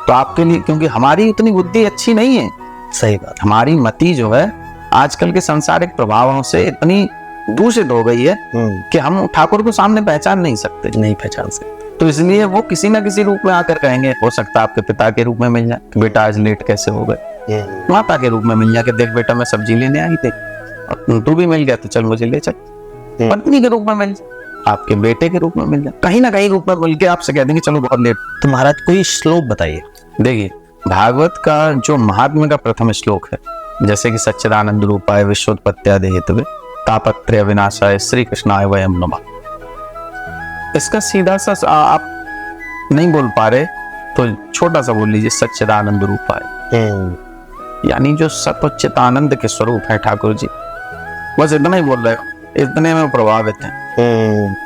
तो आपके लिए, क्योंकि हमारी उतनी बुद्धि अच्छी नहीं है, सही बात, हमारी मति जो है आजकल के सांसारिक प्रभावों से इतनी दूषित हो गई है कि हम ठाकुर को सामने पहचान नहीं सकते। तो इसलिए वो किसी ना किसी रूप में आकर कहेंगे, हो सकता है आपके पिता के रूप में मिल जाए, बेटा आज लेट कैसे हो गए, माता के रूप में मिल जाए कि देख बेटा मैं सब्जी लेने आई थी और तू भी मिल गया तो चल मुझे ले चल। पत्नी के रूप में मिल जाए, आपके बेटे के रूप में मिल जाए, कहीं ना कहीं रूप में मिल के आपसे कह देंगे चलो बहुत लेट। तो महाराज कोई श्लोक बताइए। देखिए भागवत का जो महात्म्य का प्रथम श्लोक है, जैसे कि सच्चिदानंद रूपाय विश्वोत्पत्त्यादि हेतवे तापत्रय विनाशाय श्री कृष्णाय वयम नमः। इसका सीधा सा आप नहीं बोल पा रहे तो छोटा सा बोल लीजिए, सच्चिदानंद रूपाय, यानी जो सतचित आनंद के स्वरूप है ठाकुर जी, बस इतना ही बोल रहे हो, इतने में प्रभावित हैं।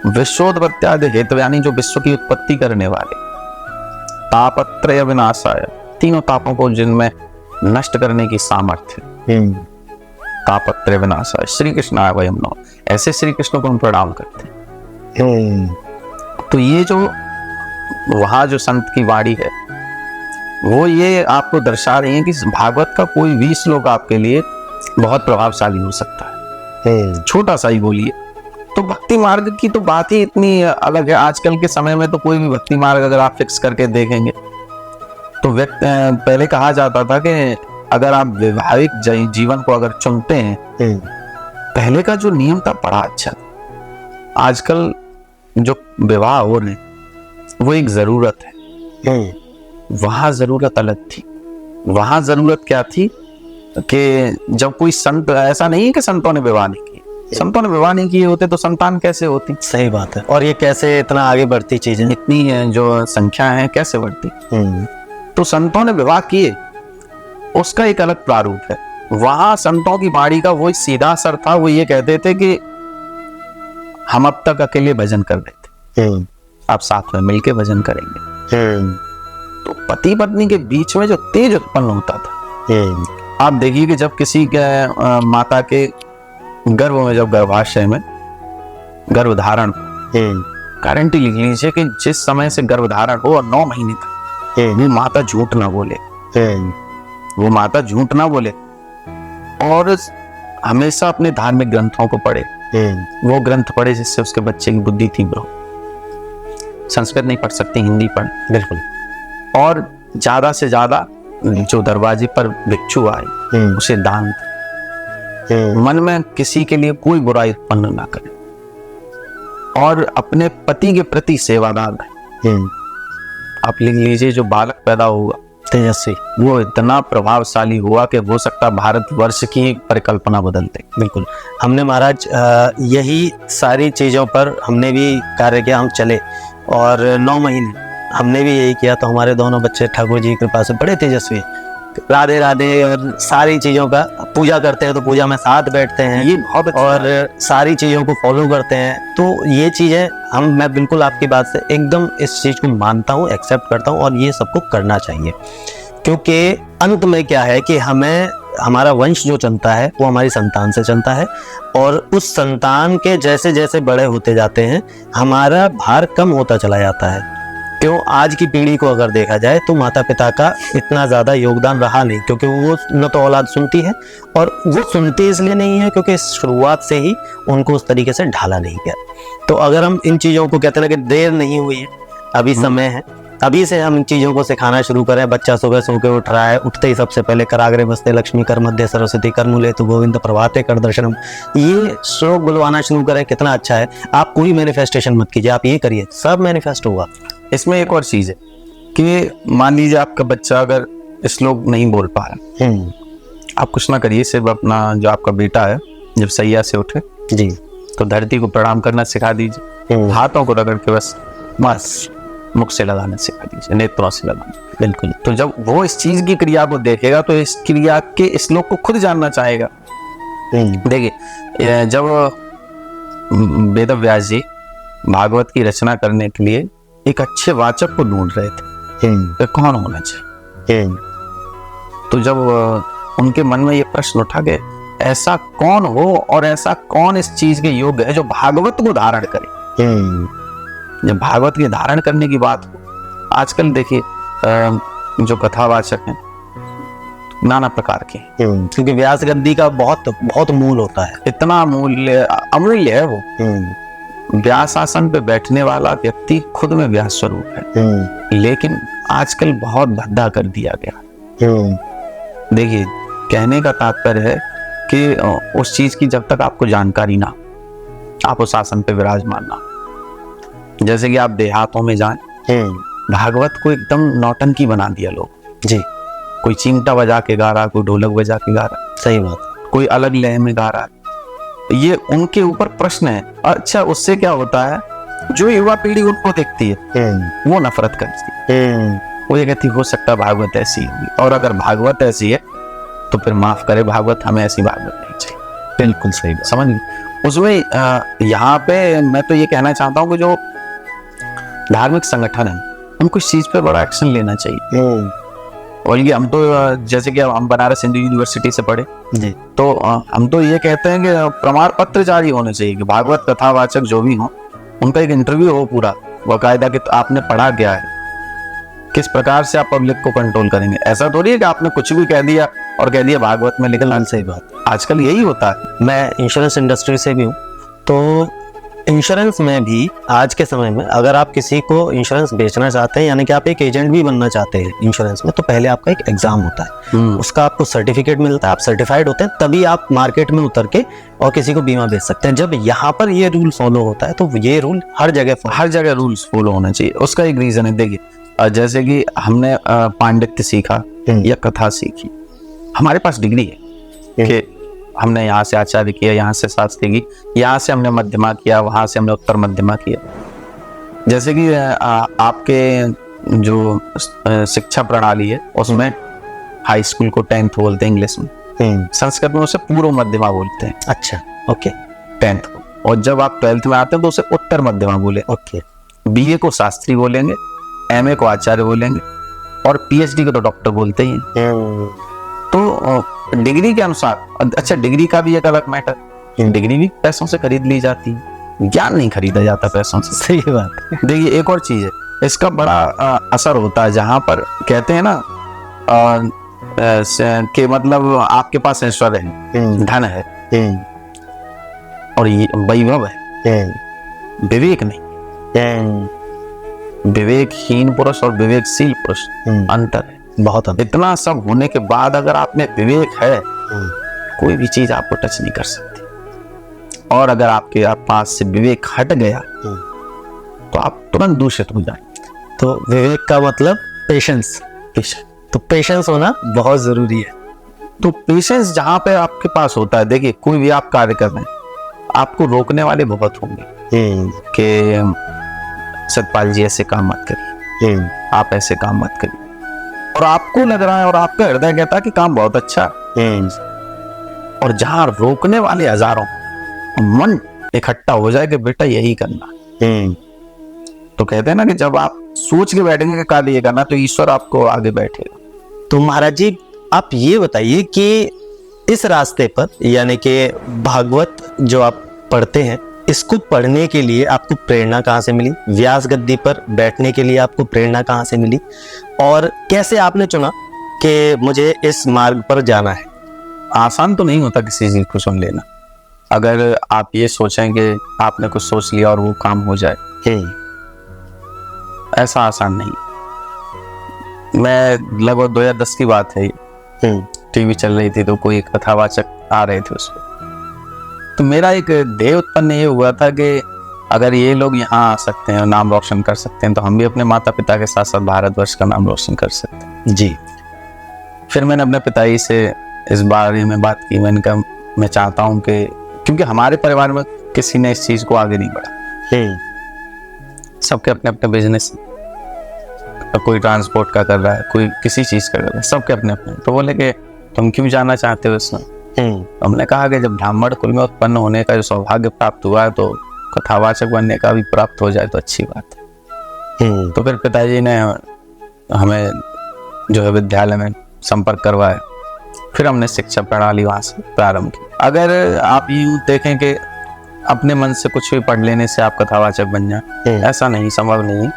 विश्वोत्पत्त्यादि हेतु, यानी जो विश्व की उत्पत्ति करने वाले, तापत्रय विनाशाय, तीनों तापों को जिनमें नष्ट करने की सामर्थ्य, तापत्रय विनाशाय श्री कृष्णाय वयम नमः, ऐसे श्री कृष्ण को हम प्रणाम करते हैं। तो ये जो वहां जो संत की वाणी है, वो ये आपको दर्शा रही है कि भागवत का कोई भी श्लोक आपके लिए बहुत प्रभावशाली हो सकता है, छोटा सा ही बोलिए। तो भक्ति मार्ग की तो बात ही इतनी अलग है। आजकल के समय में तो कोई भी भक्ति मार्ग अगर आप फिक्स करके देखेंगे तो पहले कहा जाता था कि अगर आप वैवाहिक जीवन को अगर चुनते हैं, पहले का जो नियम था बड़ा अच्छा था। आजकल जो विवाह हो रहे वो एक जरूरत है, वहां जरूरत अलग थी। वहां जरूरत क्या थी कि जब कोई संत, ऐसा नहीं है कि संतों ने विवाह नहीं किए, संतों ने विवाह नहीं किए होते तो संतान कैसे होती। सही बात है। और ये कैसे इतना आगे बढ़ती चीजें, इतनी जो संख्या है कैसे बढ़ती। तो संतों ने विवाह किए, उसका एक अलग प्रारूप है। वहां संतों की वाणी का वो सीधा असर था, वो ये कहते थे कि हम अब तक अकेले भजन कर रहे थे, आप साथ में मिलके भजन करेंगे। तो पति पत्नी के बीच में जो तेज उत्पन्न होता था, आप देखिए कि जब किसी के माता के गर्भ में, जब गर्भाशय में गर्भधारण, गारंटी लिख लीजिए कि जिस समय से गर्भधारण हो और 9 महीने तक वो माता झूठ ना बोले, वो माता झूठ ना बोले और हमेशा अपने धार्मिक ग्रंथों को पढ़े, वो ग्रंथ पढ़े जिससे उसके बच्चे की बुद्धि तीव्र हो। संस्कृत नहीं पढ़ सकती, हिंदी पढ़े, बिल्कुल। और ज्यादा से ज्यादा जो दरवाजे पर भिक्षु आए उसे दान दे, मन में किसी के लिए कोई बुराई उत्पन्न ना करे और अपने पति के प्रति सेवादार रहे। आप लिख लीजिए जो बालक पैदा होगा तेजस्वी, वो इतना प्रभावशाली हुआ कि हो सकता भारतवर्ष की परिकल्पना बदल दे। बिल्कुल। हमने महाराज यही सारी चीज़ों पर हमने भी कार्य किया, हम चले और 9 महीने हमने भी यही किया। तो हमारे दोनों बच्चे ठाकुर जी की कृपा से बड़े तेजस्वी, राधे राधे और सारी चीजों का पूजा करते हैं, तो पूजा में साथ बैठते हैं, ये बहुत अच्छा और सारी चीजों को फॉलो करते हैं। तो ये चीजें मैं बिल्कुल आपकी बात से एकदम इस चीज को मानता हूँ, एक्सेप्ट करता हूँ, और ये सबको करना चाहिए। क्योंकि अंत में क्या है कि हमें हमारा वंश जो चलता है वो हमारी संतान से चलता है, और उस संतान के जैसे जैसे बड़े होते जाते हैं हमारा भार कम होता चला जाता है। क्यों, आज की पीढ़ी को अगर देखा जाए तो माता पिता का इतना ज़्यादा योगदान रहा नहीं, क्योंकि वो न तो औलाद सुनती है, और वो सुनती इसलिए नहीं है क्योंकि शुरुआत से ही उनको उस तरीके से ढाला नहीं गया। तो अगर हम इन चीज़ों को कहते हैं कि देर नहीं हुई है, अभी समय है, अभी से हम इन चीज़ों को सिखाना शुरू करें। बच्चा सुबह सो के उठ रहा है, उठते ही सबसे पहले कराग्रे बसते लक्ष्मी कर मध्य सरस्वती कर मूले तो गोविंद प्रभाते कर दर्शनम, ये श्लोक बुलवाना शुरू करें, कितना अच्छा है। आप कोई मैनिफेस्टेशन मत कीजिए, आप ये करिए, सब मैनिफेस्ट होगा। इसमें एक और चीज है कि मान लीजिए आपका बच्चा अगर श्लोक नहीं बोल पा रहा, आप कुछ ना करिए, सिर्फ अपना जो आपका बेटा है जब सैया से उठे जी तो धरती को प्रणाम करना सिखा दीजिए, हाथों को रगड़ के बस मुख से लगाना सिखा दीजिए, नेत्रों से लगाना। बिल्कुल। तो जब वो इस चीज की क्रिया को देखेगा तो इस क्रिया के श्लोक को खुद जानना चाहेगा। देखिए, जब वेद व्यास जी भागवत की रचना करने के लिए एक अच्छे वाचक को ढूंढ रहे थे, तो कौन होना चाहिए, तो जब उनके मन में ये प्रश्न उठा कि ऐसा कौन हो और ऐसा कौन इस चीज के योग्य है जो भागवत को धारण करे। जब भागवत के धारण करने की बात हो, आजकल देखिए जो कथावाचक हैं नाना प्रकार के, क्योंकि व्यास गद्दी का बहुत बहुत मूल होता है, इतना अमूल्य है वो। व्यास आसन पे बैठने वाला व्यक्ति खुद में व्यास स्वरूप है, लेकिन आजकल बहुत भद्दा कर दिया गया। देखिए, कहने का तात्पर्य है कि उस चीज की जब तक आपको जानकारी ना, आप उस आसन पे विराजमान ना। जैसे कि आप देहातों में जाएं, भागवत को एकदम नौटंकी बना दिया लोग जी। कोई चिमटा बजा के गा रहा, कोई ढोलक बजा के गा रहा, सही बात, कोई अलग लय में गा रहा। ये उनके ऊपर प्रश्न है। अच्छा, उससे क्या होता है, जो युवा पीढ़ी उनको देखती है वो नफरत करती है, वो ये कहती हो सकता है भागवत ऐसी होगी, और अगर भागवत ऐसी है तो फिर माफ करे भागवत, हमें ऐसी भागवत नहीं चाहिए। बिल्कुल सही, समझ गए। उसमें यहाँ पे मैं तो ये कहना चाहता हूँ कि जो धार्मिक संगठन है उनको इस चीज पे बड़ा एक्शन लेना चाहिए। और ये हम तो जैसे कि हम बनारस हिंदू यूनिवर्सिटी से पढ़े जी, तो हम तो ये कहते हैं कि प्रमाण पत्र जारी होने चाहिए कि भागवत कथावाचक जो भी हो उनका एक इंटरव्यू हो पूरा बाकायदा कि आपने पढ़ा क्या है, किस प्रकार से आप पब्लिक को कंट्रोल करेंगे। ऐसा थोड़ी है कि आपने कुछ भी कह दिया और कह दिया भागवत में लिखा। सही बात, आजकल यही होता है। मैं इंश्योरेंस इंडस्ट्री से भी हूँ, तो इंश्योरेंस में भी आज के समय में अगर आप किसी को इंश्योरेंस बेचना चाहते हैं, यानी कि आप एक एजेंट भी बनना चाहते हैं इंश्योरेंस में, तो पहले आपका एक एग्जाम होता है, उसका आपको सर्टिफिकेट मिलता है, आप सर्टिफाइड होते हैं, तभी आप मार्केट में उतर के और किसी को बीमा बेच सकते हैं। जब यहाँ पर ये रूल फॉलो होता है तो ये रूल हर जगह रूल्स फॉलो होना चाहिए। उसका एक रीजन है, देखिए जैसे कि हमने पांडित्य सीखा या कथा सीखी, हमारे पास डिग्री है कि हमने यहाँ से आचार्य किया, यहाँ से शास्त्री की, यहाँ से हमने मध्यमा किया, वहां से हमने उत्तर मध्यमा किया। जैसे कि आपके जो शिक्षा प्रणाली है उसमें हाई स्कूल को 10th बोलते हैं इंग्लिश में, संस्कृत में उसे पूर्व मध्यमा बोलते हैं। अच्छा, ओके, 10th को। और जब आप 12th में आते हैं तो उसे उत्तर मध्यमा बोले। ओके, BA को शास्त्री बोलेंगे, MA को आचार्य बोलेंगे, और PhD को तो डॉक्टर बोलते ही हैं। तो डिग्री के अनुसार, अच्छा डिग्री का भी एक अलग मैटर, डिग्री भी पैसों से खरीद ली जाती है, ज्ञान नहीं खरीदा जाता पैसों से। सही बात। देखिए, एक और चीज है, इसका बड़ा असर होता है जहां पर कहते हैं ना कि मतलब आपके पास ऐश्वर्य है, धन है और ये वैभव है, विवेक नहीं। विवेकहीन पुरुष और विवेकशील पुरुष अंतर है, बहुत अंतर। इतना सब होने के बाद अगर आप में विवेक है, कोई भी चीज आपको टच नहीं कर सकती। और अगर आपके पास से विवेक हट गया तो आप तुरंत दूषित हो जाएंगे। तो विवेक का मतलब पेशेंस, तो पेशेंस होना बहुत जरूरी है। तो पेशेंस जहां पे आपके पास होता है, देखिए कोई भी आप कार्य कर रहे हैं, आपको रोकने वाले बहुत होंगे कि सतपाल जी ऐसे काम मत करिए, आप ऐसे काम मत करिए। और आपको लग रहा है और आपका हृदय कहता है कि काम बहुत अच्छा है। और जहां रोकने वाले हजारों, मन इकट्ठा हो जाए कि बेटा यही करना। तो कहते हैं ना कि जब आप सोच के बैठेंगे कि कार्य ये करना, तो ईश्वर आपको आगे बैठेगा। तो महाराज जी आप ये बताइए कि इस रास्ते पर यानी कि भागवत जो आप पढ़ते हैं, इसको पढ़ने के लिए आपको प्रेरणा कहाँ से मिली? व्यास गद्दी पर बैठने के लिए आपको प्रेरणा कहाँ से मिली? और कैसे आपने चुना कि मुझे इस मार्ग पर जाना है? आसान तो नहीं होता किसी चीज को सुन लेना। अगर आप ये सोचें कि आपने कुछ सोच लिया और वो काम हो जाए, ऐसा आसान नहीं। मैं लगभग 2010 की बात है, टीवी चल रही थी तो कोई कथावाचक आ रहे थे उसमें, तो मेरा एक ध्येय उत्पन्न ये हुआ था कि अगर ये लोग यहाँ आ सकते हैं और नाम रोशन कर सकते हैं, तो हम भी अपने माता पिता के साथ साथ भारतवर्ष का नाम रोशन कर सकते हैं। जी। फिर मैंने अपने पिताजी से इस बारे में बात की। मैंने कहा मैं चाहता हूँ कि, क्योंकि हमारे परिवार में किसी ने इस चीज को आगे नहीं बढ़ा, सबके अपने अपने बिजनेस, कोई ट्रांसपोर्ट का कर रहा है, कोई किसी चीज का कर रहा है, सबके अपने अपने। तो बोले कि तुम क्यों जाना चाहते हो इसमें? हमने कहा कि जब ब्राह्मण कुल में उत्पन्न होने का जो सौभाग्य प्राप्त हुआ है, तो कथावाचक बनने का भी प्राप्त हो जाए तो अच्छी बात है। तो फिर पिताजी ने हमें जो है विद्यालय में संपर्क करवाया। फिर हमने शिक्षा प्रणाली वहां से प्रारंभ की। अगर आप यूं देखें कि अपने मन से कुछ भी पढ़ लेने से आप कथावाचक बन जाए, ऐसा नहीं, संभव नहीं।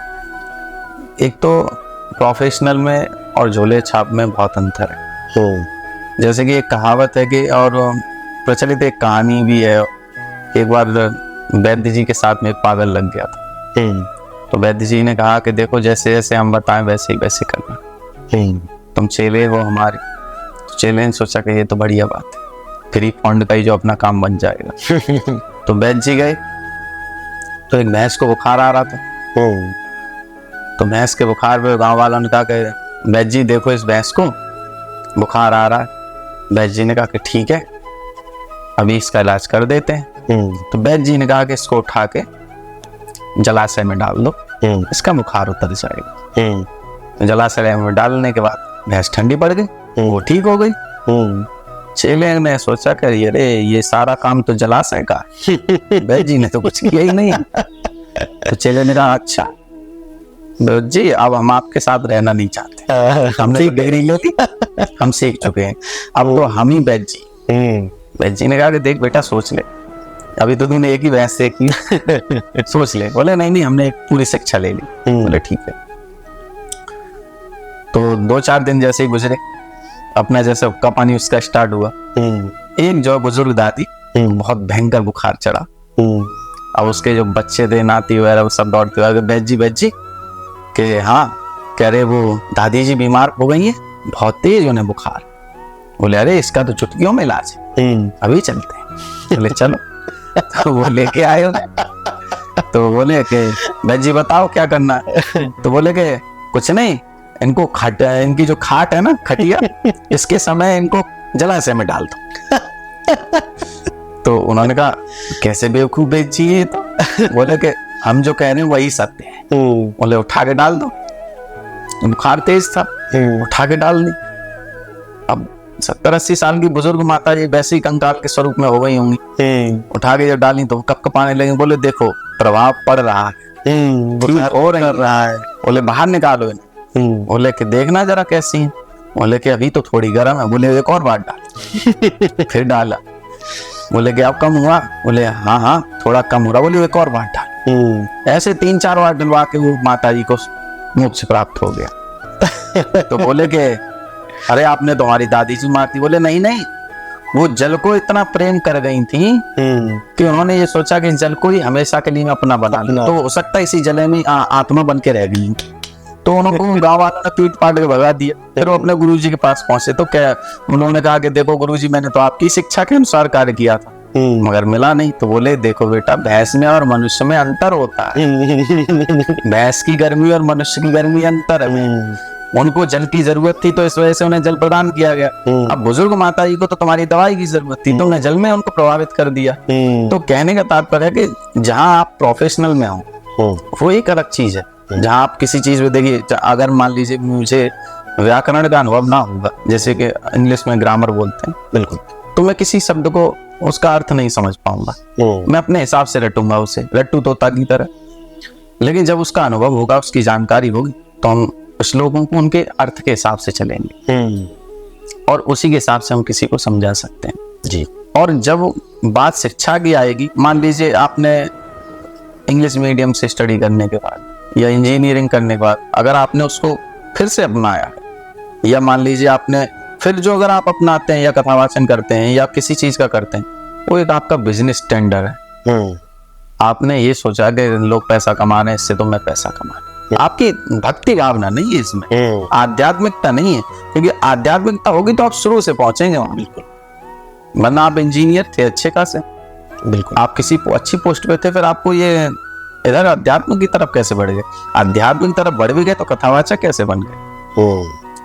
एक तो प्रोफेशनल में और झोले छाप में बहुत अंतर है। जैसे कि एक कहावत है कि, और प्रचलित एक कहानी भी है, एक बार वैद्य जी के साथ में एक पागल लग गया था। तो वैद्य जी ने कहा कि देखो जैसे जैसे हम बताएं वैसे ही वैसे करना, तुम चेले हो हमारे। तो चेले ने सोचा कि ये तो बढ़िया बात है, फ्री फंड का ही जो अपना काम बन जाएगा। तो वैद्य जी गए, तो एक भैंस को बुखार आ रहा था। तो भैंस के बुखार पे गांव वालों ने कहा कि वैद्य जी देखो इस भैंस को बुखार आ रहा है। वैद्य जी ने कहा कि ठीक है, अभी इसका इलाज कर देते हैं। तो वैद्य जी ने कहा कि इसको उठा के जलाशय में डाल दो, इसका बुखार उतर जाएगा। तो जलाशय में डालने के बाद भैंस ठंडी पड़ गई, वो ठीक हो गई। चेले ने सोचा कि अरे ये सारा काम तो जलाशय का, वैद्य जी ने तो कुछ किया ही नहीं। तो चेले ने कहा अच्छा जी, अब हम आपके साथ रहना नहीं चाहते, हमने डिग्री ले ली, हम सीख चुके हैं, अब तो हम ही वैद्य जी। वैद्य जी ने कहा कि देख बेटा सोच ले, अभी तो तूने एक ही भैंस से की, सोच ले। बोले नहीं नहीं, हमने एक पूरी शिक्षा ले ली। बोले ठीक है। तो 2-4 दिन जैसे ही गुजरे, अपना जैसे हुक्का पानी उसका स्टार्ट हुआ। एक जो बुजुर्ग दादी, बहुत भयंकर बुखार चढ़ा। अब उसके जो बच्चे थे, नाती वगैरह, वो सब दौड़ते हुए वैद्य जी कि हाँ, कह रहे वो दादी जी बीमार हो गई है, बहुत तेज उन्हें बुखार। बोले अरे इसका तो चुटकियों में इलाज है, अभी चलते हैं। बोले चलो। तो वो लेके आए उन्हें। तो बोले कि वैद्य जी बताओ क्या करना है? तो बोले कि कुछ नहीं, इनको खाट, इनकी जो खाट है ना खटिया, इसके समय इनको जलाशय में डाल दो। तो उन्होंने कहा कैसे बेवकूफ वैद्य जी ये तो? बोले कि हम जो कह रहे हैं वही सत्य है। बोले उठा के डाल दो। बुखार तेज था, उठा के डाल दी। अब 70-80 साल की बुजुर्ग माता जी वैसे ही कंकाल के स्वरूप में हो गई होंगी। उठा के जब डाली तो कपकपाने लगे। बोले देखो प्रभाव पड़ रहा है, और कर रहा है। बोले बाहर निकालो इन्हें। बोले कि देखना जरा कैसी है। बोले कि अभी तो थोड़ी गर्म है। बोले एक और बार डाल। फिर डाला। बोले कि अब कम हुआ? बोले हाँ हाँ थोड़ा कम हो रहा। बोले एक और बार डाल। ऐसे 3-4 बार डलवा के वो माता जी को मोक्ष प्राप्त हो गया। तो बोले कि अरे आपने तो हमारी दादी जी मारती। बोले नहीं नहीं, वो जल को इतना प्रेम कर गई थी कि उन्होंने ये सोचा कि जल को ही हमेशा के लिए मैं अपना बना लूं, तो हो सकता है इसी जल में आत्मा बन के रह गई। तो उनको गाँव वालों ने पीट पाट के भगा दिया। फिर वो अपने गुरुजी के पास पहुंचे। तो क्या उन्होंने कहा कि देखो गुरुजी, मैंने तो आपकी शिक्षा के अनुसार कार्य किया था, मगर मिला नहीं। तो बोले देखो बेटा, भैंस में और मनुष्य में अंतर होता है। भैंस की गर्मी और मनुष्य की गर्मी अंतर है। उनको जल की जरूरत थी तो इस वजह से उन्हें जल प्रदान किया गया। अब बुजुर्ग माता जी को तो तुम्हारी दवाई की जरूरत थी, तो उन्हें जल में उनको प्रभावित कर दिया। तो कहने का तात्पर्य है कि जहाँ आप प्रोफेशनल में हो वो एक अलग चीज है। जहाँ आप किसी चीज में देखिए, अगर मान लीजिए मुझे व्याकरण का अनुभव ना होगा, जैसे कि इंग्लिश में ग्रामर बोलते हैं, बिल्कुल, तो मैं किसी शब्द को उसका अर्थ नहीं समझ पाऊंगा। मैं अपने हिसाब से रटूंगा उसे, रट्टू तोता की तरह। लेकिन जब उसका अनुभव होगा, उसकी जानकारी होगी, तो हम उस लोगों को उनके अर्थ के हिसाब से चलेंगे और उसी के हिसाब से हम किसी को समझा सकते हैं जी। और जब बात शिक्षा की आएगी, मान लीजिए आपने इंग्लिश मीडियम से स्टडी करने के बाद या इंजीनियरिंग करने के बाद अगर आपने उसको फिर से अपनाया है, या मान लीजिए आपने फिर जो अगर आप अपनाते हैं या कथावाचन करते हैं या किसी चीज का करते हैं, वो एक आपका बिजनेस टेंडर है। आपने ये सोचा कि लोग पैसा कमा रहे हैं, इससे तो मैं पैसा कमा रहा हूं। आपकी भक्ति भावना नहीं है इसमें, आध्यात्मिकता नहीं है, क्योंकि आध्यात्मिकता होगी तो आप शुरू से पहुंचेंगे वहां। बिल्कुल, वरना आप इंजीनियर थे अच्छे खासे, बिल्कुल, आप किसी अच्छी पोस्ट पे थे, फिर आपको ये इधर अध्यात्म की तरफ कैसे बढ़ गए? आध्यात्मिक तरफ बढ़ भी गए तो कथावाचक कैसे बन गए?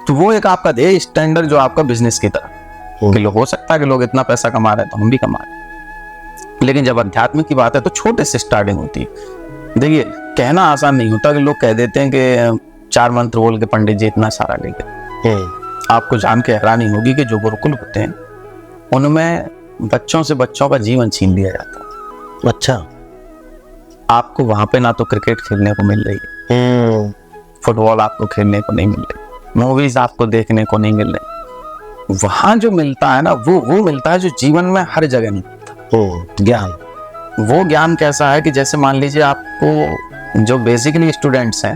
तो वो एक आपका ध्येय स्टैंडर्ड जो आपका बिजनेस की तरफ, कि हो सकता है कि लोग इतना पैसा कमा रहे हैं तो हम भी कमा रहे हैं। लेकिन जब अध्यात्म की बात है तो छोटे से स्टार्टिंग होती है। देखिए, कहना आसान नहीं होता कि लोग कह देते हैं कि 4 मंत्र बोल के पंडित जी इतना सारा ले गए। आपको जान के हैरानी होगी कि जो गुरुकुल होते हैं उनमें बच्चों का जीवन छीन लिया जाता है। अच्छा, आपको वहां पे ना तो क्रिकेट खेलने को मिल रही है, फुटबॉल आपको खेलने को नहीं मिल रही, मूवीज आपको देखने को नहीं मिल रही। वहां जो मिलता है ना, वो मिलता है जो जीवन में हर जगह नहीं मिलता। ज्ञान। वो ज्ञान कैसा है कि जैसे मान लीजिए आपको जो बेसिकली स्टूडेंट्स हैं,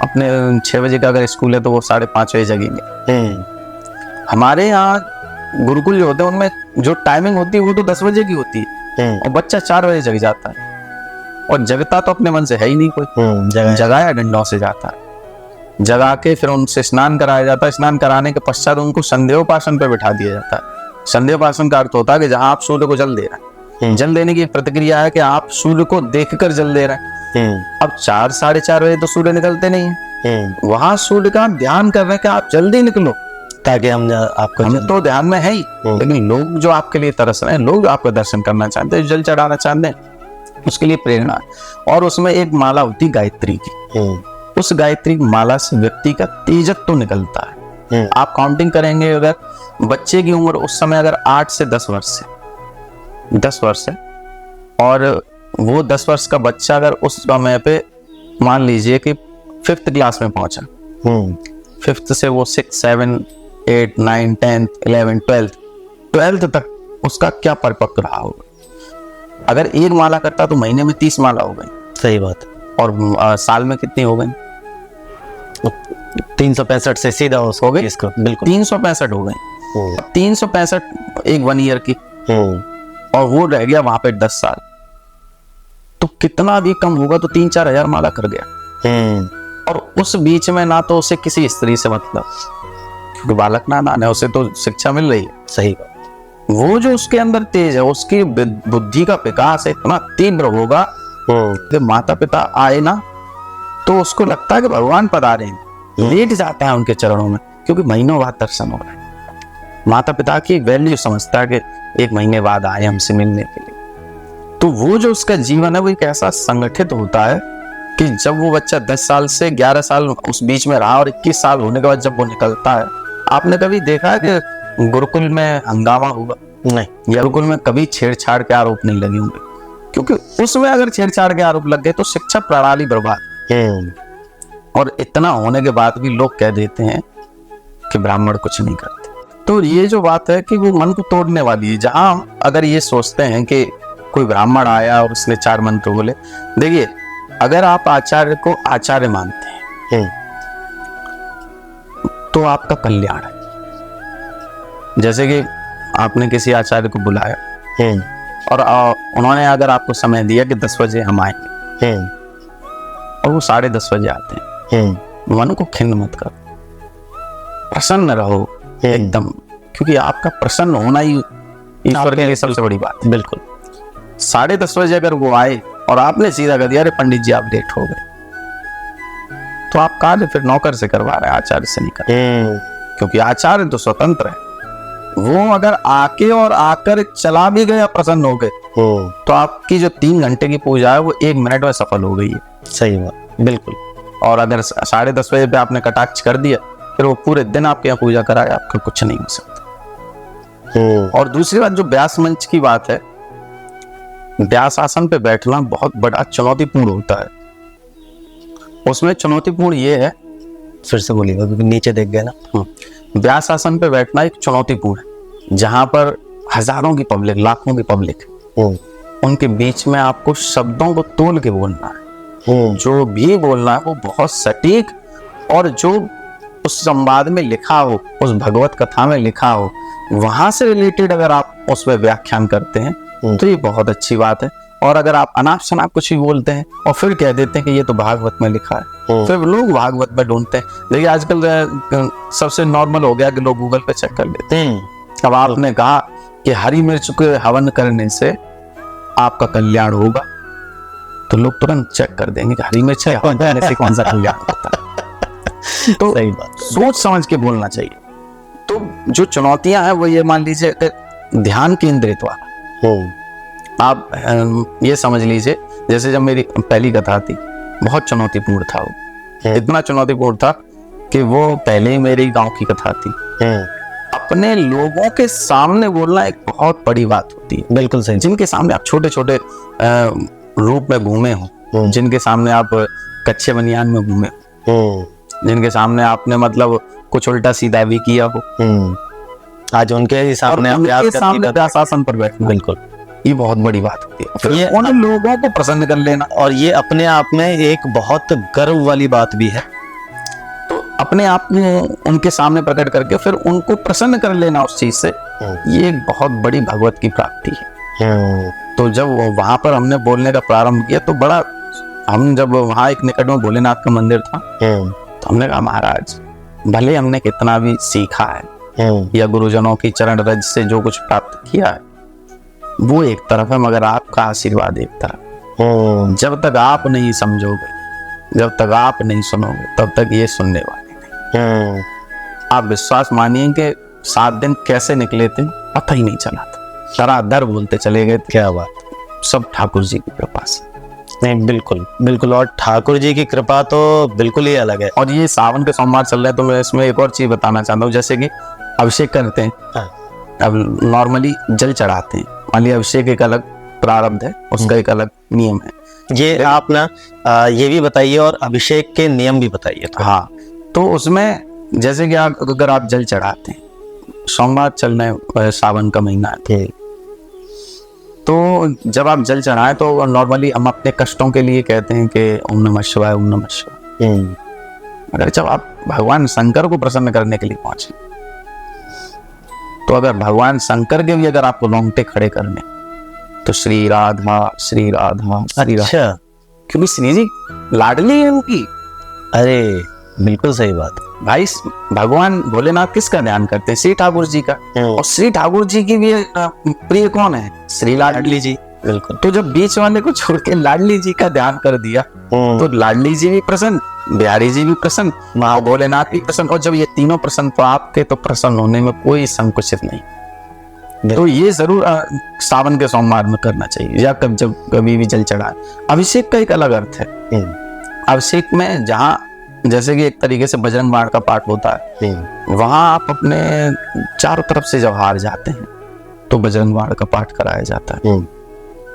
अपने 6 बजे का अगर स्कूल है तो वो 5:30 बजे जगेंगे। हमारे यहाँ गुरुकुल जो होते हैं उनमें जो टाइमिंग होती है वो तो 10 बजे की होती है, और बच्चा 4 बजे जग जाता है, और जगता तो अपने मन से है ही नहीं कोई, जगाया डंडों से जाता है। जगा के फिर उनसे स्नान कराया जाता है, स्नान कराने के पश्चात उनको संध्योपासन पे बिठा दिया जाता है। संध्योपासन का अर्थ होता है कि जहां आप सूर्य को जल दे रहे हैं, जल देने की प्रतिक्रिया है कि आप सूर्य को देखकर जल दे रहे हैं। अब 4 साढ़े 4 बजे तो सूर्य निकलते नहीं है, वहां सूर्य का ध्यान कर रहे हैं कि आप जल्दी निकलो, ताकि हम तो ध्यान में है ही। लेकिन लोग जो आपके लिए तरस रहे हैं, लोग जो आपका दर्शन करना चाहते हैं, जल चढ़ाना चाहते हैं, उसके लिए प्रेरणा है। और उसमें एक माला होती गायत्री की, उस गायत्री माला से व्यक्ति का तेजत्व तो निकलता है। आप काउंटिंग करेंगे, अगर बच्चे की उम्र उस समय अगर 8 से 10 वर्ष है, और वो 10 वर्ष का बच्चा अगर उस समय पे मान लीजिए कि 5th क्लास में पहुंचा, 5th से वो 6, 7, 8, 9, 10, 11, 12 तक उसका क्या परिपक्व रहा होगा। अगर 1 माला करता तो महीने में 30 माला हो गई। सही बात। और साल में कितनी हो गई? 365 से सीधा हो गई इसको, बिल्कुल 365 हो गई। 365 एक 1 ईयर की, और वो रह गया वहां पे 10 साल, तो कितना भी कम होगा तो 3-4 हजार माला कर गया। और उस बीच में ना तो उसे किसी स्त्री से मतलब, क्योंकि बालक ना है, उसे तो शिक्षा मिल रही है। सही बात। वो जो उसके अंदर तेज है, उसकी बुद्धि का विकास इतना तीव्र होगा कि माता पिता आए ना तो उसको लगता है कि भगवान पधारे हैं, लेट जाता है उनके चरणों में, क्योंकि महीनों बाद दर्शन हो रहा है। माता पिता की वैल्यू समझता है कि 1 महीने बाद आए हमसे मिलने के लिए। तो वो जो उसका जीवन है वो एक ऐसा संगठित होता है कि जब वो बच्चा 10 साल से 11 साल उस बीच में रहा, और 21 साल होने के बाद जब वो निकलता है, आपने कभी देखा है कि गुरुकुल में हंगामा हुआ? नहीं। गुरुकुल में कभी छेड़छाड़ के आरोप नहीं लगे होंगे, क्योंकि उसमें अगर छेड़छाड़ के आरोप लग गए तो शिक्षा प्रणाली बर्बाद। और इतना होने के बाद भी लोग कह देते हैं कि ब्राह्मण कुछ नहीं करते। तो ये जो बात है कि वो मन को तोड़ने वाली है। जहां अगर ये सोचते हैं कि कोई ब्राह्मण आया और उसने 4 मंत्र बोले, देखिए अगर आप आचार्य को आचार्य मानते हैं तो आपका कल्याण है। जैसे कि आपने किसी आचार्य को बुलाया और उन्होंने अगर आपको समय दिया कि 10 बजे हम आएंगे, और वो 10:30 बजे आते हैं, मन को खिन्न मत करो, प्रसन्न रहो एकदम, क्योंकि आपका प्रसन्न होना ही ईश्वर के लिए सबसे बड़ी बात है। बिल्कुल 10:30 बजे अगर वो आए और आपने सीधा कर दिया अरे पंडित जी आप लेट हो गए, तो आप कार्य फिर नौकर से करवा रहे हैं, आचार्य से नहीं कर रहे। क्योंकि आचार्य तो स्वतंत्र है, वो अगर आके और आकर चला भी गया प्रसन्न हो गए तो आपकी जो 3 घंटे की पूजा है वो 1 मिनट में सफल हो गई है। सही बात, बिल्कुल। और अगर 10:30 बजे पे आपने कटाक्ष कर दिया फिर वो पूरे दिन आपके यहाँ पूजा कराए, आपका कुछ नहीं हो सकता। और दूसरी बात, जो व्यास मंच की बात है, व्यास आसन पे बैठना बहुत बड़ा चुनौतीपूर्ण होता है। उसमें चुनौतीपूर्ण ये है, फिर से बोलिएगा क्योंकि नीचे देख गए ना। व्यास आसन पे बैठना एक चुनौतीपूर्ण है, जहां पर हजारों की पब्लिक, लाखों की पब्लिक, उनके बीच में आपको शब्दों को तोल के बोलना है। जो भी बोलना है वो बहुत सटीक, और जो उस संवाद में लिखा हो, उस भगवत कथा में लिखा हो, वहां से रिलेटेड अगर आप उस पर व्याख्यान करते हैं तो ये बहुत अच्छी बात है। और अगर आप अनाप शनाप कुछ भी बोलते हैं और फिर कह देते हैं कि ये तो भागवत में लिखा है, फिर लोग भागवत में ढूंढते हैं। देखिए आजकल सबसे नॉर्मल हो गया कि लोग गूगल पे चेक कर लेते हैं। अब आपने कहा कि हरी मिर्च को हवन करने से आपका कल्याण होगा, तो लोग तुरंत चेक कर देंगे कि हरी मिर्च है, हवन करने से कौन सा कल्याण होता है। तो सही बात, सोच समझ के बोलना चाहिए। तो जो चुनौतियां हैं वो ये मान लीजिए ध्यान केंद्रित वाला, आप ये समझ लीजिए, जैसे जब मेरी पहली कथा थी, बहुत चुनौतीपूर्ण था वो। इतना चुनौतीपूर्ण था कि वो पहले ही मेरी गांव की कथा थी। अपने लोगों के सामने बोलना एक बहुत बड़ी बात होती है। बिल्कुल सही। जिनके सामने आप छोटे छोटे रूप में घूमे हो, जिनके सामने आप कच्चे बनियान में घूमे हो, जिनके सामने आपने मतलब कुछ उल्टा सीधा भी किया हो, आज उनके ही सामने व्यास आसन पर बैठना, बिल्कुल, ये बहुत बड़ी बात होती है। फिर ये उन लोगों को प्रसन्न कर लेना, और ये अपने आप में एक बहुत गर्व वाली बात भी है। तो अपने आप में उनके सामने प्रकट करके फिर उनको प्रसन्न कर लेना उस चीज से, ये एक बहुत बड़ी भगवत की प्राप्ति है। तो जब वहां पर हमने बोलने का प्रारंभ किया, तो बड़ा, हम जब वहां एक निकट में भोलेनाथ का मंदिर था, तो हमने कहा महाराज, भले हमने कितना भी सीखा है या गुरुजनों की चरण रज से जो कुछ प्राप्त किया है वो एक तरफ है, मगर आपका आशीर्वाद एक तरफ। जब तक आप नहीं समझोगे, जब तक आप नहीं सुनोगे, तब तक ये सुनने वाले नहीं। आप विश्वास मानिए कि 7 दिन कैसे निकले थे पता ही नहीं चला था, धराधर बोलते चले गए। क्या बात, सब ठाकुर जी की कृपा से। नहीं, बिल्कुल बिल्कुल, और ठाकुर जी की कृपा तो बिल्कुल ही अलग है। और ये सावन के सोमवार चल रहे हैं, तो मैं इसमें एक और चीज बताना चाहता हूँ, जैसे कि अभिषेक करते हैं। अब नॉर्मली जल चढ़ाते हैं, मान लिया अभिषेक एक अलग प्रारब्ध है, उसका एक अलग नियम है। ये आप ना ये भी बताइए और अभिषेक के नियम भी बताइए। हाँ, तो उसमें जैसे कि अगर आप जल चढ़ाते हैं, सोमवार चल रहे, सावन का महीना है, तो जब आप जल चढ़ाएं तो नॉर्मली हम अपने कष्टों के लिए कहते हैं कि ओम नमः शिवाय, ओम नमः शिवाय। अगर जब आप भगवान शंकर को प्रसन्न करने के लिए पहुंचे, तो अगर भगवान शंकर के भी अगर आपको रोंगटे खड़े करने, तो श्री राधा श्री राधा श्री राधा, क्योंकि श्री जी लाडली है उनकी। अरे बिल्कुल सही बात भाई, भगवान भोलेनाथ किसका ध्यान करते हैं? श्री ठाकुर जी का। और श्री ठाकुर जी की भी प्रिय कौन है? श्री लाडली जी। बिल्कुल। तो जब बीच वाले को छोड़ के लाडली जी का ध्यान कर दिया, तो लाडली जी भी प्रसन्न, बिहारी जी भी प्रसन्न, महा भोलेनाथ भी प्रसन्न। और जब ये तीनों प्रसन्न, तो आपके तो प्रसन्न होने में कोई संकुचित नहीं। तो ये जरूर सावन के सोमवार में करना चाहिए, या जब कभी भी जल चढ़ाए। अभिषेक का एक अलग अर्थ है। अभिषेक में जहाँ जैसे कि एक तरीके से बजरंग बाण का पाठ होता है, वहां आप अपने चारों तरफ से जब हार जाते हैं तो बजरंग बाण का पाठ कराया जाता है।